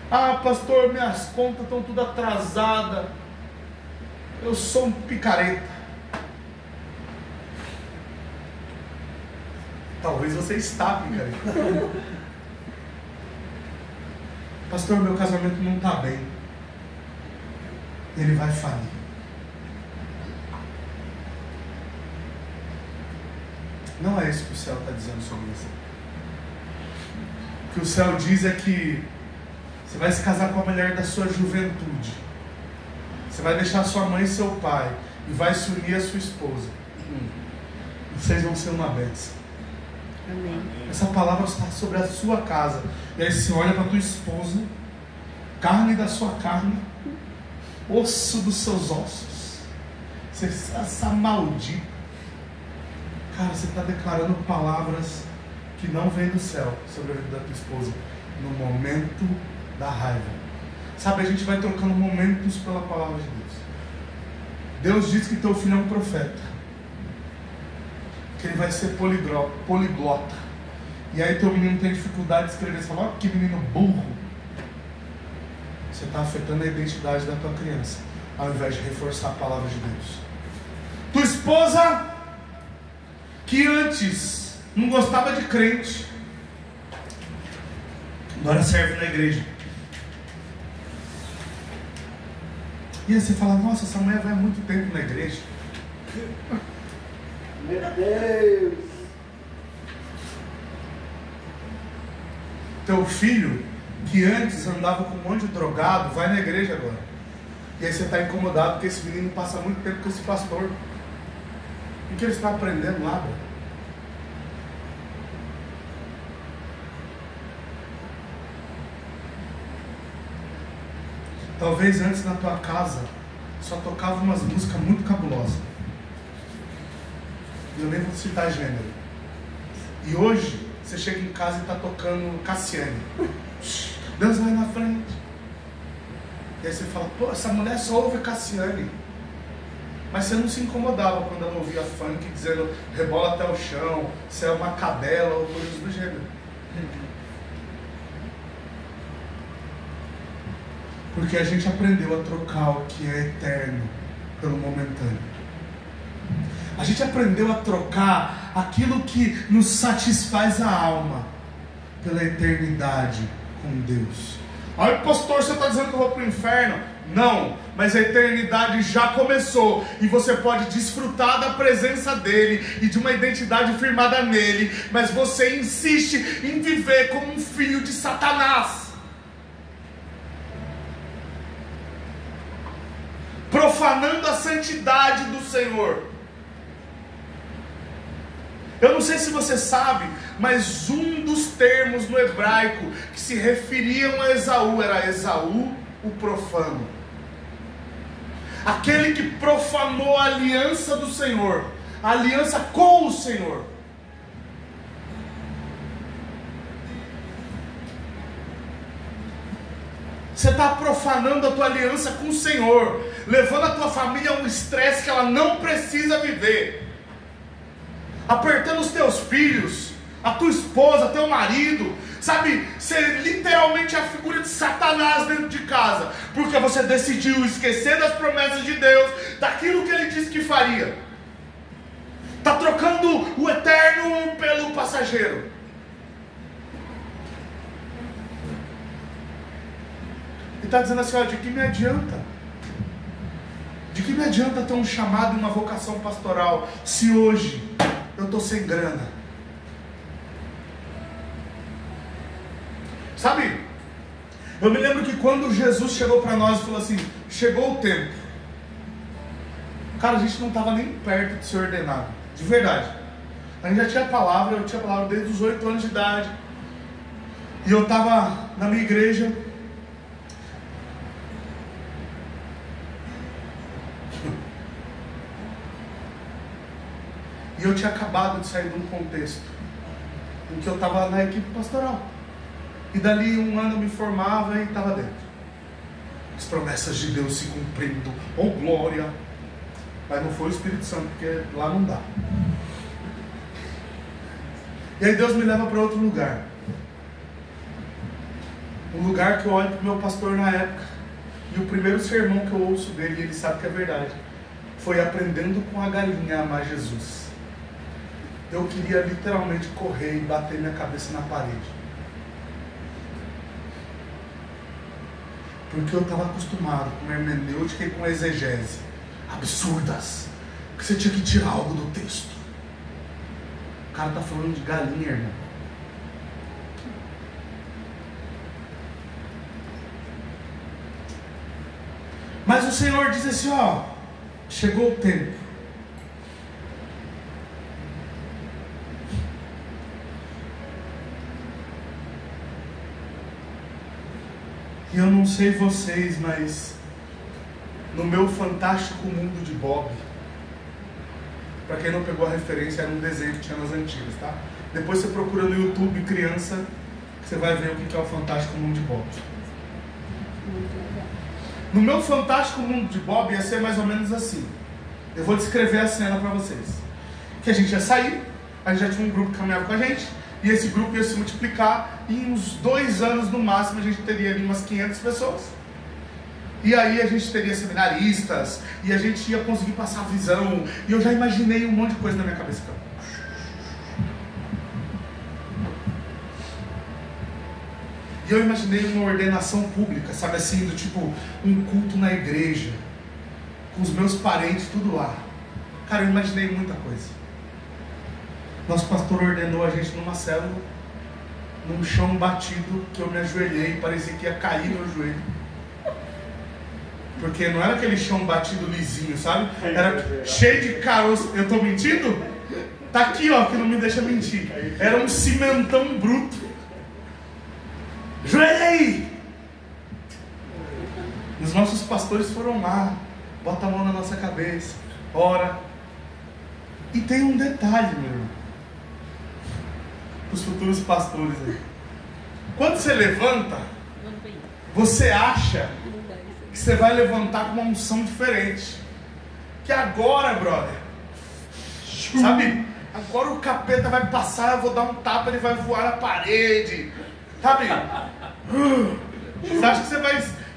Ah, pastor, minhas contas estão tudo atrasadas. Eu sou um picareta. Talvez você está picareta. Pastor, meu casamento não está bem. Ele vai falir. Não é isso que o céu está dizendo sobre você. O que o céu diz é que você vai se casar com a mulher da sua juventude. Você vai deixar sua mãe e seu pai e vai se unir à sua esposa. Vocês vão ser uma bênção. Amém. Essa palavra está sobre a sua casa. E aí você olha para a tua esposa, carne da sua carne, osso dos seus ossos. Você essa maldita. Cara, você está declarando palavras que não vêm do céu sobre a vida da tua esposa no momento da raiva. Sabe, a gente vai trocando momentos pela palavra de Deus. Deus diz que teu filho é um profeta, que ele vai ser poliglota. E aí teu menino tem dificuldade de escrever. Você fala, ó, que menino burro. Você está afetando a identidade da tua criança, ao invés de reforçar a palavra de Deus. Tua esposa, que antes não gostava de crente, agora serve na igreja. E aí você fala, nossa, essa mulher vai há muito tempo na igreja. Meu Deus! Teu filho, que antes andava com um monte de drogado, vai na igreja agora. E aí você está incomodado porque esse menino passa muito tempo com esse pastor. O que ele está aprendendo lá, bro? Talvez antes na tua casa só tocava umas músicas muito cabulosas. Eu nem vou citar gênero. E hoje você chega em casa e está tocando Cassiane. Deus vai na frente. E aí você fala, pô, essa mulher só ouve Cassiane. Mas você não se incomodava quando ela ouvia funk dizendo rebola até o chão, você é uma cadela ou coisas do gênero. Porque a gente aprendeu a trocar o que é eterno pelo momentâneo. A gente aprendeu a trocar aquilo que nos satisfaz a alma pela eternidade com Deus. Aí, pastor, você está dizendo que eu vou para o inferno? Não, mas a eternidade já começou e você pode desfrutar da presença dele e de uma identidade firmada nele, mas você insiste em viver como um filho de Satanás, profanando a santidade do Senhor. Eu não sei se você sabe, mas um dos termos no hebraico que se referiam a Esaú era Esaú, o profano. Aquele que profanou a aliança do Senhor, a aliança com o Senhor. Você está profanando a tua aliança com o Senhor, levando a tua família a um estresse que ela não precisa viver, apertando os teus filhos, a tua esposa, teu marido, sabe? Ser literalmente a figura de Satanás dentro de casa, porque você decidiu esquecer das promessas de Deus, daquilo que Ele disse que faria. Está trocando o eterno pelo passageiro. E está dizendo assim, olha, de que me adianta? De que me adianta ter um chamado e uma vocação pastoral, se hoje eu estou sem grana? Sabe, eu me lembro que quando Jesus chegou para nós e falou assim, chegou o tempo. Cara, a gente não estava nem perto de ser ordenado, de verdade. A gente já tinha palavra, eu tinha palavra desde os 8 anos de idade. E eu estava na minha igreja. E eu tinha acabado de sair de um contexto em que eu estava na equipe pastoral. E dali um ano eu me formava e estava dentro. As promessas de Deus se cumprindo. Oh glória! Mas não foi o Espírito Santo, porque lá não dá. E aí Deus me leva para outro lugar. Um lugar que eu olho para o meu pastor na época. E o primeiro sermão que eu ouço dele, ele sabe que é verdade, foi aprendendo com a galinha a amar Jesus. Eu queria literalmente correr e bater minha cabeça na parede. Porque eu estava acostumado com hermenêutica e com exegese absurdas, que você tinha que tirar algo do texto. O cara está falando de galinha, irmão. Mas o Senhor diz assim, ó, chegou o tempo. E eu não sei vocês, mas no meu fantástico mundo de Bob, para quem não pegou a referência, era um desenho que tinha nas antigas, tá? Depois você procura no YouTube criança, você vai ver o que é o fantástico mundo de Bob. No meu fantástico mundo de Bob ia ser mais ou menos assim. Eu vou descrever a cena para vocês. Que a gente ia sair, a gente já tinha um grupo que caminhava com a gente, e esse grupo ia se multiplicar, e em uns 2 anos no máximo a gente teria ali umas 500 pessoas. E aí a gente teria seminaristas, e a gente ia conseguir passar a visão, e eu já imaginei um monte de coisa na minha cabeça. E eu imaginei uma ordenação pública, sabe assim, do tipo, um culto na igreja, com os meus parentes, tudo lá. Cara, eu imaginei muita coisa. Nosso pastor ordenou a gente numa célula, num chão batido, que eu me ajoelhei e parecia que ia cair meu joelho. Porque não era aquele chão batido lisinho, sabe? Era cheio de caroço. Eu tô mentindo? Tá aqui, ó, que não me deixa mentir. Era um cimentão bruto. Joelhei! Os nossos pastores foram lá, bota a mão na nossa cabeça, ora. E tem um detalhe, meu irmão, os futuros pastores aí. Quando você levanta, você acha que você vai levantar com uma unção diferente. Que agora, brother, sabe? Agora o capeta vai passar, eu vou dar um tapa, ele vai voar na parede. Sabe? Você acha que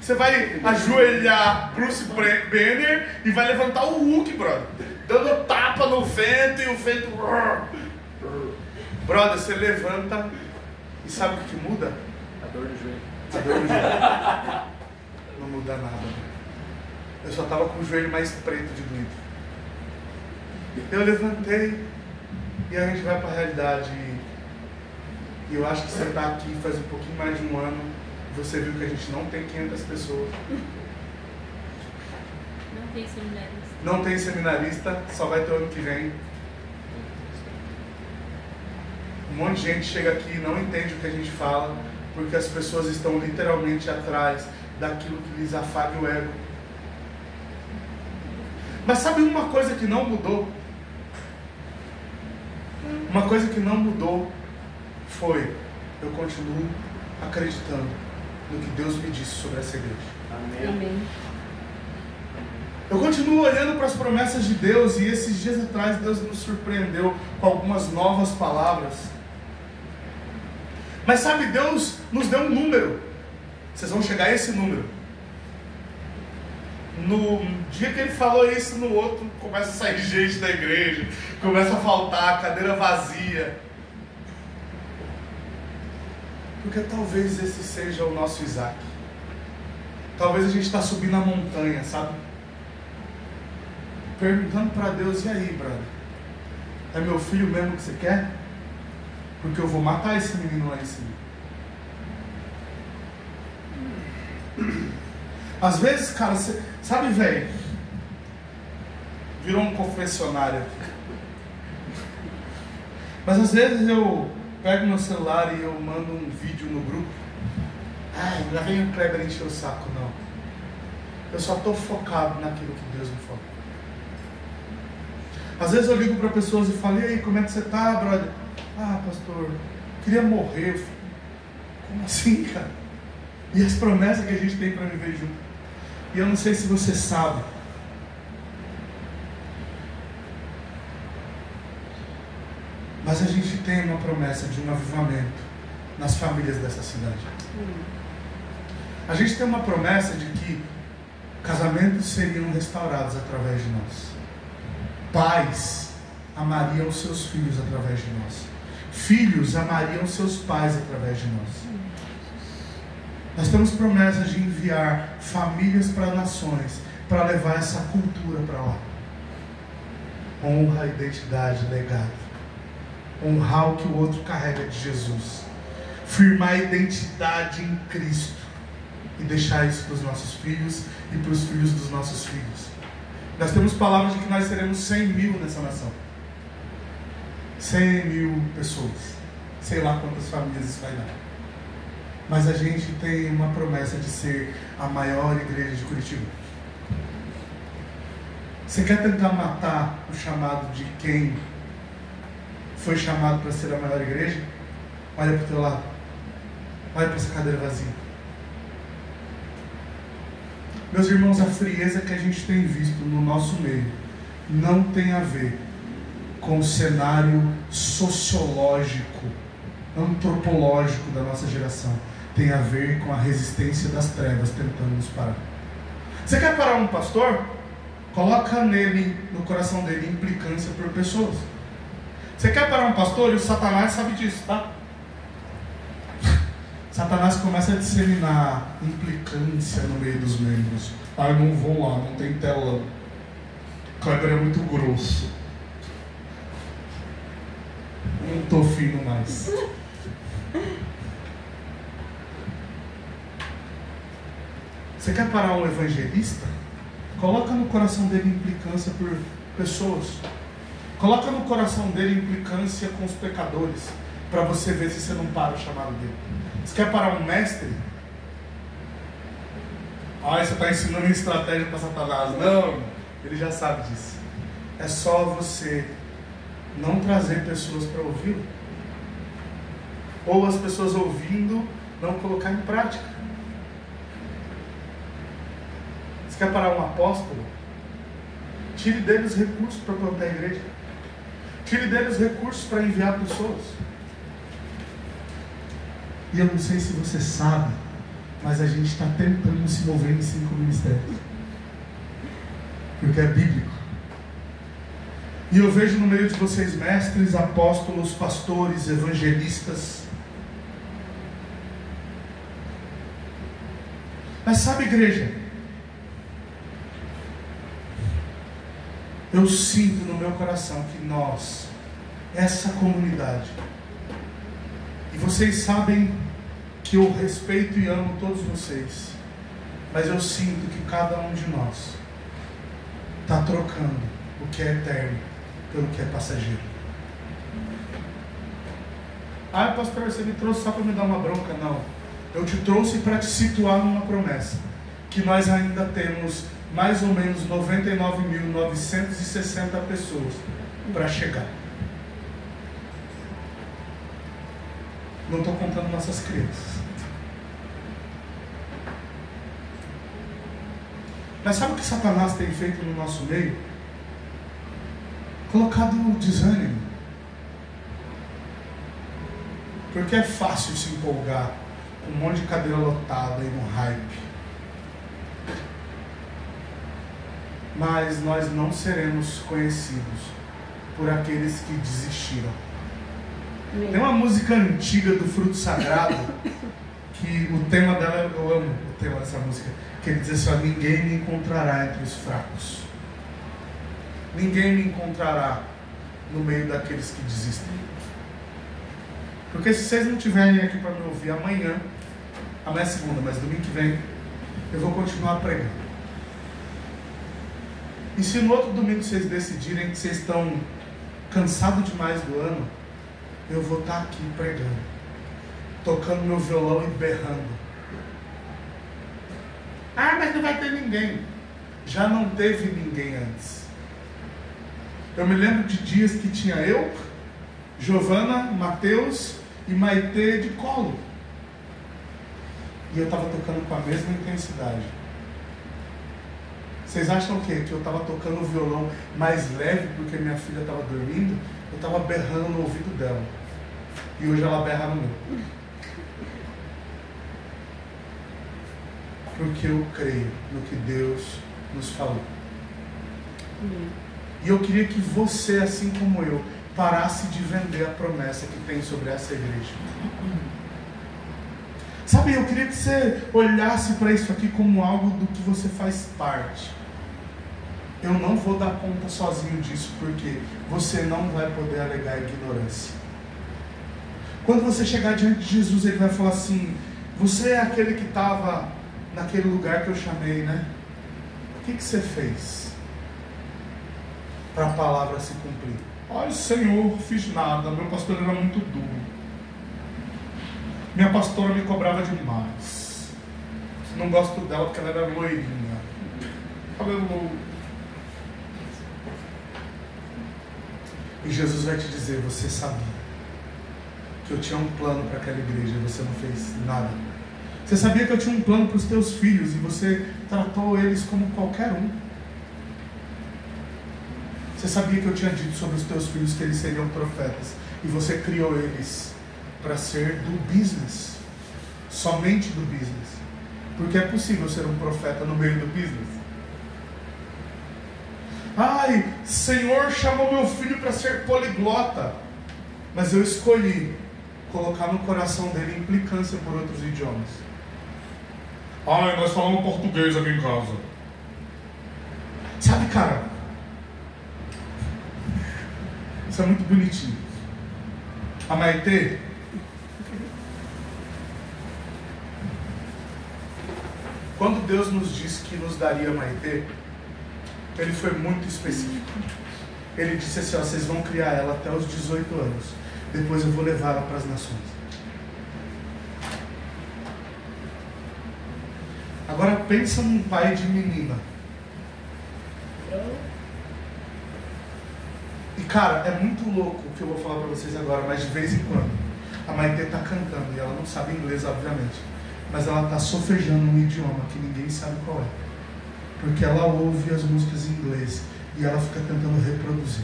você vai ajoelhar Bruce Banner e vai levantar o Hulk, brother, dando tapa no vento e o vento... Brother, você levanta e sabe o que muda? A dor no joelho. A dor no joelho. Não muda nada. Eu só estava com o joelho mais preto de doído. Eu levantei e a gente vai para a realidade. E eu acho que você está aqui faz um pouquinho mais de um ano. Você viu que a gente não tem 500 pessoas. Não tem seminarista. Não tem seminarista, só vai ter ano que vem. Um monte de gente chega aqui e não entende o que a gente fala, porque as pessoas estão literalmente atrás daquilo que lhes afaga o ego. Mas sabe uma coisa que não mudou? Uma coisa que não mudou foi: eu continuo acreditando no que Deus me disse sobre essa igreja. Amém. Eu continuo olhando para as promessas de Deus, e esses dias atrás Deus nos surpreendeu com algumas novas palavras. Mas sabe, Deus nos deu um número. Vocês vão chegar a esse número. No dia que Ele falou isso, no outro começa a sair gente da igreja, começa a faltar, cadeira vazia. Porque talvez esse seja o nosso Isaac. Talvez a gente está subindo a montanha, sabe? Perguntando para Deus: e aí, brother? É meu filho mesmo que você quer? Porque eu vou matar esse menino lá em cima. Às vezes, cara, você, sabe, velho? Virou um confessionário aqui. Mas às vezes eu pego meu celular e eu mando um vídeo no grupo. Ai, já vem o Kleber encher o saco, não. Eu só estou focado naquilo que Deus me falou. Às vezes eu ligo para pessoas e falo: e aí, como é que você tá, brother? Ah, pastor, queria morrer. Eu falo: como assim, cara? E as promessas que a gente tem para viver junto. E eu não sei se você sabe, mas a gente tem uma promessa de um avivamento nas famílias dessa cidade. A gente tem uma promessa de que casamentos seriam restaurados através de nós. Pais amariam os seus filhos através de nós. Filhos amariam seus pais através de nós. Nós temos promessas de enviar famílias para nações, para levar essa cultura para lá. Honra, identidade, legado. Honrar o que o outro carrega de Jesus. Firmar a identidade em Cristo. E deixar isso para os nossos filhos e para os filhos dos nossos filhos. Nós temos palavras de que nós seremos 100 mil nessa nação. 100 mil pessoas. Sei lá quantas famílias isso vai dar. Mas a gente tem uma promessa de ser a maior igreja de Curitiba. Você quer tentar matar o chamado de quem foi chamado para ser a maior igreja? Olha para o teu lado. Olha para essa cadeira vazia. Meus irmãos, a frieza que a gente tem visto no nosso meio não tem a ver com o cenário sociológico, antropológico da nossa geração. Tem a ver com a resistência das trevas tentando nos parar. Você quer parar um pastor? Coloca nele, no coração dele, implicância por pessoas. Você quer parar um pastor? E o Satanás sabe disso, tá? Satanás começa a disseminar implicância no meio dos membros. Ah, eu não vou lá, não tem telão. Kleber é muito grosso. Não tô fino mais. Você quer parar um evangelista? Coloca no coração dele implicância por pessoas. Coloca no coração dele implicância com os pecadores, para você ver se você não para o chamado dele. Você quer parar um mestre? Ah, você está ensinando estratégia para Satanás. Não, ele já sabe disso. É só você não trazer pessoas para ouvi-lo. Ou as pessoas ouvindo, não colocar em prática. Você quer parar um apóstolo? Tire dele os recursos para plantar a igreja. Tire dele os recursos para enviar pessoas. E eu não sei se você sabe, mas a gente está tentando se mover em 5 ministérios. Porque é bíblico. E eu vejo no meio de vocês mestres, apóstolos, pastores, evangelistas. Mas sabe, igreja, Eu sinto no meu coração que nós, essa comunidade, e vocês sabem que eu respeito e amo todos vocês, mas eu sinto que cada um de nós está trocando o que é eterno pelo que é passageiro. Ah, pastor, você me trouxe só para me dar uma bronca? Não. Eu te trouxe para te situar numa promessa, que nós ainda temos mais ou menos 99.960 pessoas para chegar. Não estou contando nossas crianças. Mas sabe o que Satanás tem feito no nosso meio? Colocado desânimo. Porque é fácil se empolgar com um monte de cadeira lotada e no hype. Mas nós não seremos conhecidos por aqueles que desistiram. Tem uma música antiga do Fruto Sagrado, que o tema dela, eu amo o tema dessa música, que ele diz assim: ninguém me encontrará entre os fracos. Ninguém me encontrará no meio daqueles que desistem. Porque se vocês não estiverem aqui para me ouvir amanhã é segunda, mas domingo que vem, eu vou continuar pregando. E se no outro domingo vocês decidirem que vocês estão cansados demais do ano, eu vou estar aqui pregando, tocando meu violão e berrando. Ah, mas não vai ter ninguém. Já não teve ninguém antes. Eu me lembro de dias que tinha eu, Giovana, Mateus e Maitê de colo. E eu estava tocando com a mesma intensidade. Vocês acham o quê? Que eu estava tocando o violão mais leve porque minha filha estava dormindo? Eu estava berrando no ouvido dela. E hoje ela berra no meu. Porque eu creio no que Deus nos falou. E eu queria que você, assim como eu, parasse de vender a promessa que tem sobre essa igreja. Sabe, eu queria que você olhasse para isso aqui como algo do que você faz parte. Eu não vou dar conta sozinho disso, porque você não vai poder alegar ignorância. Quando você chegar diante de Jesus, ele vai falar assim: você é aquele que estava naquele lugar que eu chamei, né? O que você fez para a palavra se cumprir? Ai, Senhor, fiz nada, meu pastor era muito duro. Minha pastora me cobrava demais. Não gosto dela porque ela era loirinha. Cabelo louro. E Jesus vai te dizer: você sabia que eu tinha um plano para aquela igreja e você não fez nada. Você sabia que eu tinha um plano para os teus filhos e você tratou eles como qualquer um. Você sabia que eu tinha dito sobre os teus filhos que eles seriam profetas e você criou eles para ser do business, somente do business. Porque é possível ser um profeta no meio do business. Ai, Senhor chamou meu filho para ser poliglota, mas eu escolhi colocar no coração dele implicância por outros idiomas. Ai, nós falamos português aqui em casa. Sabe, cara, isso é muito bonitinho. A Maitê, quando Deus nos disse que nos daria Maitê, ele foi muito específico. Ele disse assim: ó, vocês vão criar ela até os 18 anos. Depois eu vou levar ela para as nações. Agora pensa num pai de menina. E cara, é muito louco o que eu vou falar para vocês agora, mas de vez em quando a Maitê está cantando e ela não sabe inglês, obviamente, mas ela está sofejando um idioma que ninguém sabe qual é, porque ela ouve as músicas em inglês e ela fica tentando reproduzir.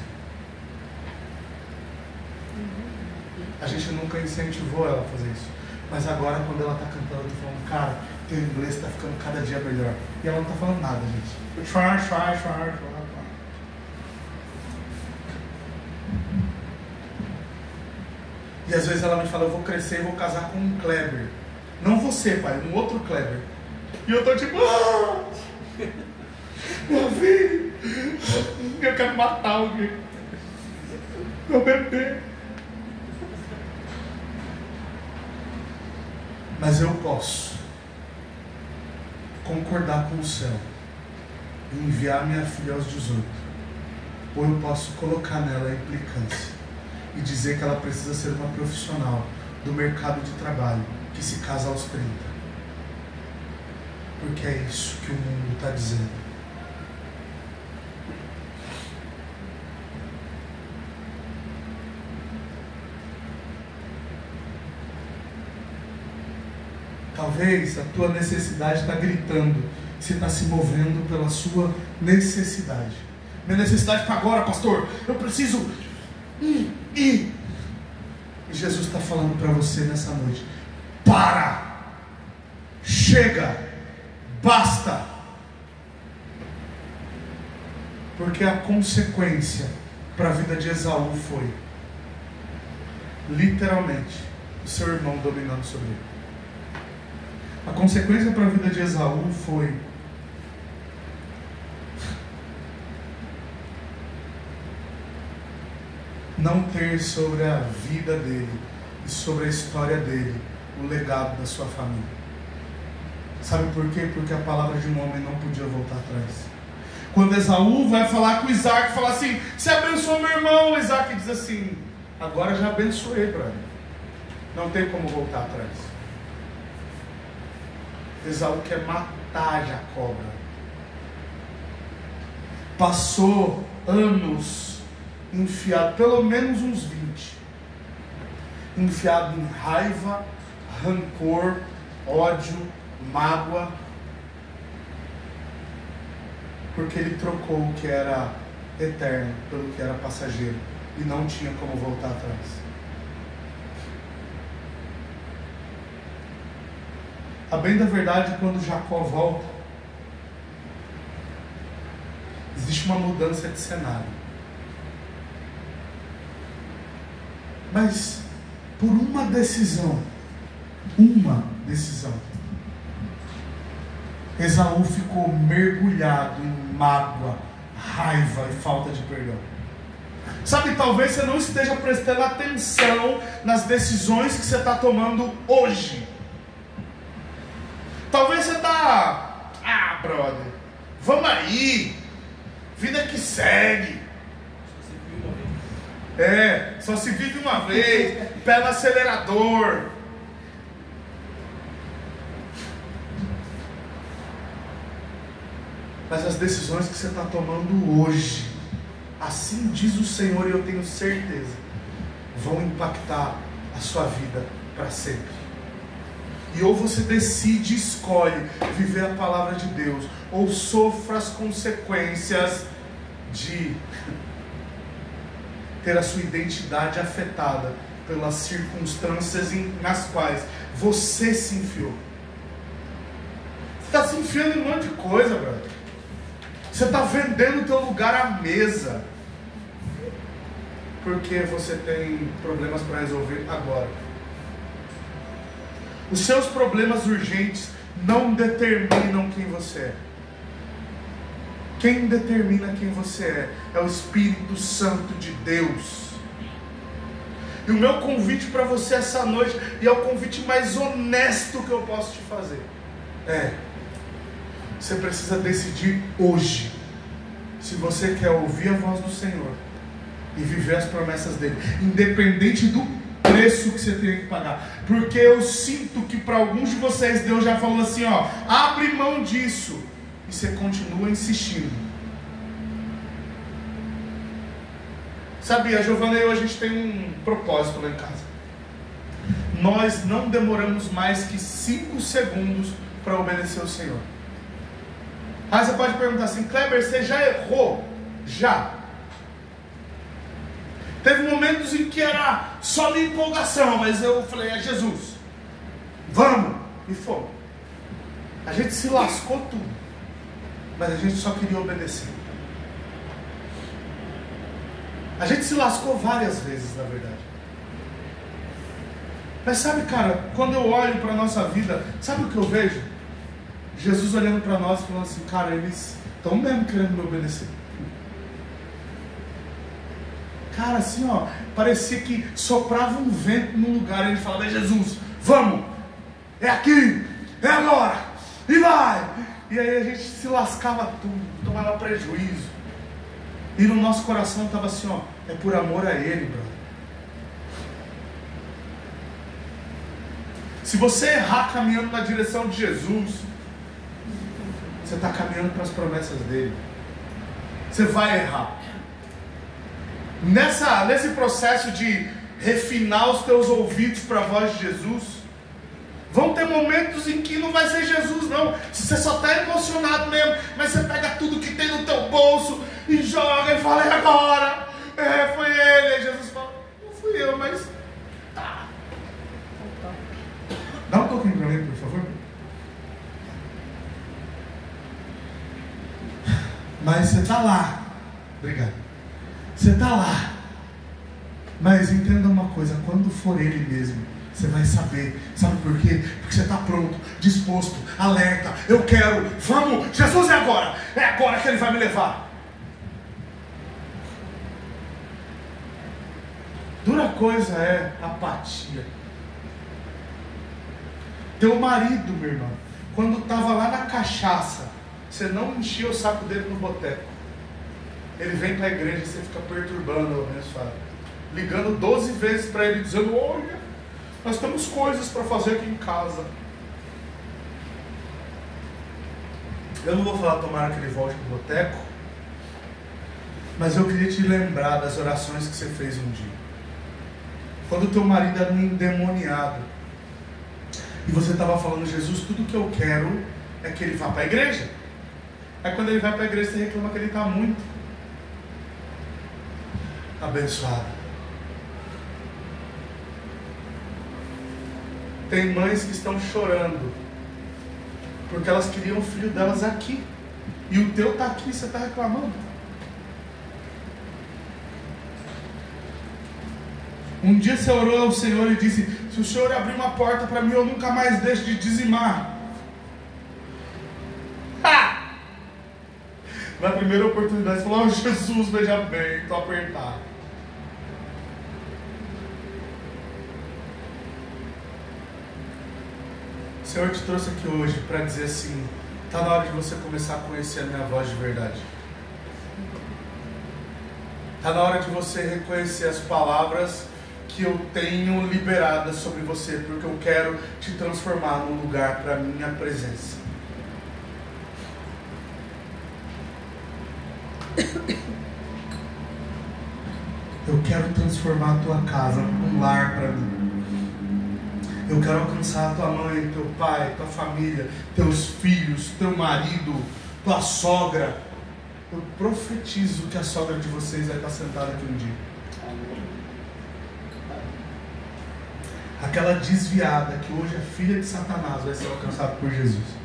A gente nunca incentivou ela a fazer isso, mas agora quando ela está cantando, eu estou falando: cara, teu inglês está ficando cada dia melhor. E ela não está falando nada, gente. E às vezes ela me fala: eu vou crescer e vou casar com um Kleber. Não você, pai, um outro Kleber. E eu tô tipo: ah, meu filho, eu quero matar alguém. Meu bebê. Mas eu posso concordar com o céu e enviar minha filha aos 18. Ou eu posso colocar nela a implicância e dizer que ela precisa ser uma profissional do mercado de trabalho que se casa aos 30. Porque é isso que o mundo está dizendo. Talvez a tua necessidade está gritando, você está se movendo pela sua necessidade. Minha necessidade para agora, pastor, eu preciso ir. E Jesus está falando para você nessa noite: para, chega, basta. Porque a consequência para a vida de Esaú foi, literalmente, o seu irmão dominando sobre ele. A consequência para a vida de Esaú foi não ter sobre a vida dele e sobre a história dele o legado da sua família. Sabe por quê? Porque a palavra de um homem não podia voltar atrás. Quando Esaú vai falar com Isaac, fala assim: você abençoou meu irmão, Isaac diz assim: agora já abençoei, brother. Não tem como voltar atrás. Esaú quer matar Jacó. Passou anos enfiado, pelo menos uns 20, enfiado em raiva, rancor, ódio, mágoa, porque ele trocou o que era eterno pelo que era passageiro e não tinha como voltar atrás. A bem da verdade, quando Jacó volta, existe uma mudança de cenário. Mas por uma decisão, Esaú ficou mergulhado em mágoa, raiva e falta de perdão. Sabe, talvez você não esteja prestando atenção nas decisões que você está tomando hoje. Talvez você está, brother, vamos aí, vida que segue. Só se vive uma vez, pé no acelerador. Mas as decisões que você está tomando hoje, assim diz o Senhor, e eu tenho certeza, vão impactar a sua vida para sempre. E ou você decide e escolhe viver a palavra de Deus, ou sofra as consequências de ter a sua identidade afetada pelas circunstâncias nas quais você se enfiou. Você está se enfiando em um monte de coisa, brother. Você está vendendo o teu lugar à mesa, porque você tem problemas para resolver agora. Os seus problemas urgentes não determinam quem você é. Quem determina quem você é o Espírito Santo de Deus. E o meu convite para você essa noite, e é o convite mais honesto que eu posso te fazer, você precisa decidir hoje se você quer ouvir a voz do Senhor e viver as promessas dele, independente do preço que você tem que pagar. Porque eu sinto que para alguns de vocês Deus já falou assim, abre mão disso, e você continua insistindo. Sabe, a Giovana e eu, a gente tem um propósito lá em casa. Nós não demoramos mais que 5 segundos para obedecer ao Senhor. Aí você pode perguntar assim: Kleber, você já errou? Já. Teve momentos em que era só minha empolgação, mas eu falei: é Jesus, vamos, e fomos. A gente se lascou tudo, mas a gente só queria obedecer. A gente se lascou várias vezes, na verdade. Mas sabe, cara, quando eu olho para a nossa vida, sabe o que eu vejo? Jesus olhando para nós e falando assim: cara, eles estão mesmo querendo me obedecer. Cara, assim, ó, parecia que soprava um vento no lugar. E ele falava: é Jesus, vamos, é aqui, é agora, e vai. E aí a gente se lascava tudo, tomava prejuízo. E no nosso coração estava assim, ó, é por amor a Ele, brother. Se você errar caminhando na direção de Jesus, você está caminhando para as promessas dele. Você vai errar. Nesse processo de refinar os teus ouvidos para a voz de Jesus, vão ter momentos em que não vai ser Jesus não. Você só está emocionado mesmo, mas você pega tudo que tem no teu bolso e joga e fala: é agora, foi ele. Aí Jesus fala: não fui eu, mas tá. Dá um toquinho para mim, por favor. Mas você está lá. Obrigado. Você está lá. Mas entenda uma coisa: quando for Ele mesmo, você vai saber. Sabe por quê? Porque você está pronto, disposto, alerta. Eu quero, vamos, Jesus, é agora que Ele vai me levar. Dura coisa é apatia. Teu marido, meu irmão, quando estava lá na cachaça, você não enchia o saco dele no boteco. Ele vem para a igreja e você fica perturbando o abençoado, ligando 12 vezes para ele, dizendo: olha, nós temos coisas para fazer aqui em casa. Eu não vou falar tomara que ele volte para o boteco, mas eu queria te lembrar das orações que você fez um dia. Quando o teu marido era um endemoniado, e você estava falando: Jesus, tudo que eu quero é que ele vá para a igreja. Aí quando ele vai para a igreja, você reclama que ele está muito abençoado. Tem mães que estão chorando porque elas queriam o filho delas aqui, e o teu está aqui, você está reclamando. Um dia você orou ao Senhor e disse: se o Senhor abrir uma porta para mim, eu nunca mais deixo de dizimar. Na primeira oportunidade, você falou: oh, Jesus, veja bem, estou apertado. O Senhor te trouxe aqui hoje para dizer assim: está na hora de você começar a conhecer a minha voz de verdade. Está na hora de você reconhecer as palavras que eu tenho liberadas sobre você, porque eu quero te transformar num lugar para a minha presença. Eu quero transformar a tua casa num lar para mim. Eu quero alcançar a tua mãe, teu pai, tua família, teus filhos, teu marido, tua sogra. Eu profetizo que a sogra de vocês vai estar sentada aqui um dia. Aquela desviada que hoje é filha de Satanás vai ser alcançada por Jesus.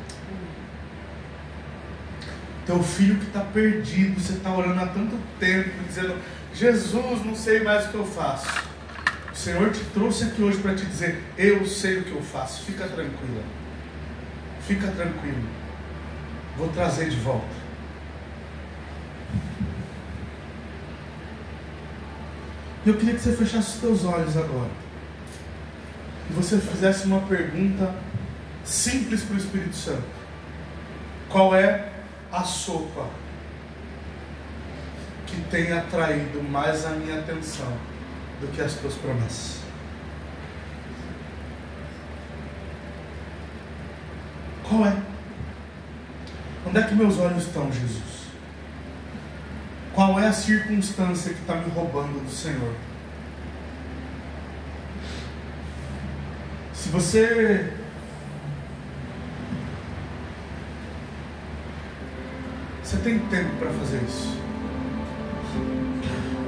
Teu filho que está perdido, você está orando há tanto tempo, dizendo: Jesus, não sei mais o que eu faço. O Senhor te trouxe aqui hoje para te dizer: eu sei o que eu faço. Fica tranquila. Fica tranquilo. Vou trazer de volta. Eu queria que você fechasse os teus olhos agora e você fizesse uma pergunta simples para o Espírito Santo. Qual é a sopa que tem atraído mais a minha atenção do que as tuas promessas? Qual é? Onde é que meus olhos estão, Jesus? Qual é a circunstância que está me roubando do Senhor? Se você tem tempo para fazer isso.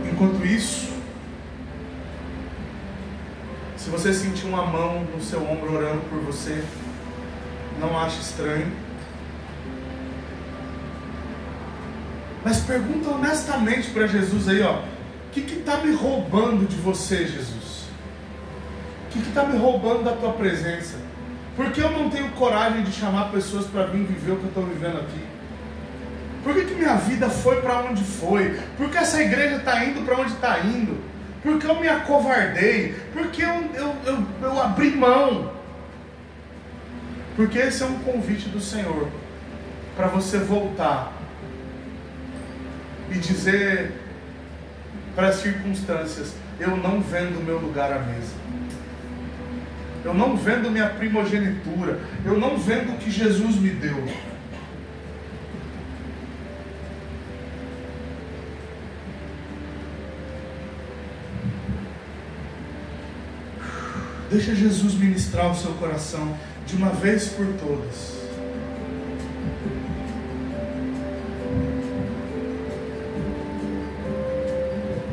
Enquanto isso, se você sentir uma mão no seu ombro orando por você, não ache estranho, mas pergunta honestamente para Jesus aí, ó: o que está me roubando de você, Jesus? O que está me roubando da tua presença? Por que eu não tenho coragem de chamar pessoas para vir viver o que eu estou vivendo aqui? Por que minha vida foi para onde foi? Por que essa igreja está indo para onde está indo? Por que eu me acovardei? Por que eu abri mão? Porque esse é um convite do Senhor para você voltar e dizer para as circunstâncias: eu não vendo meu lugar à mesa, eu não vendo minha primogenitura, eu não vendo o que Jesus me deu. Deixa Jesus ministrar o seu coração de uma vez por todas.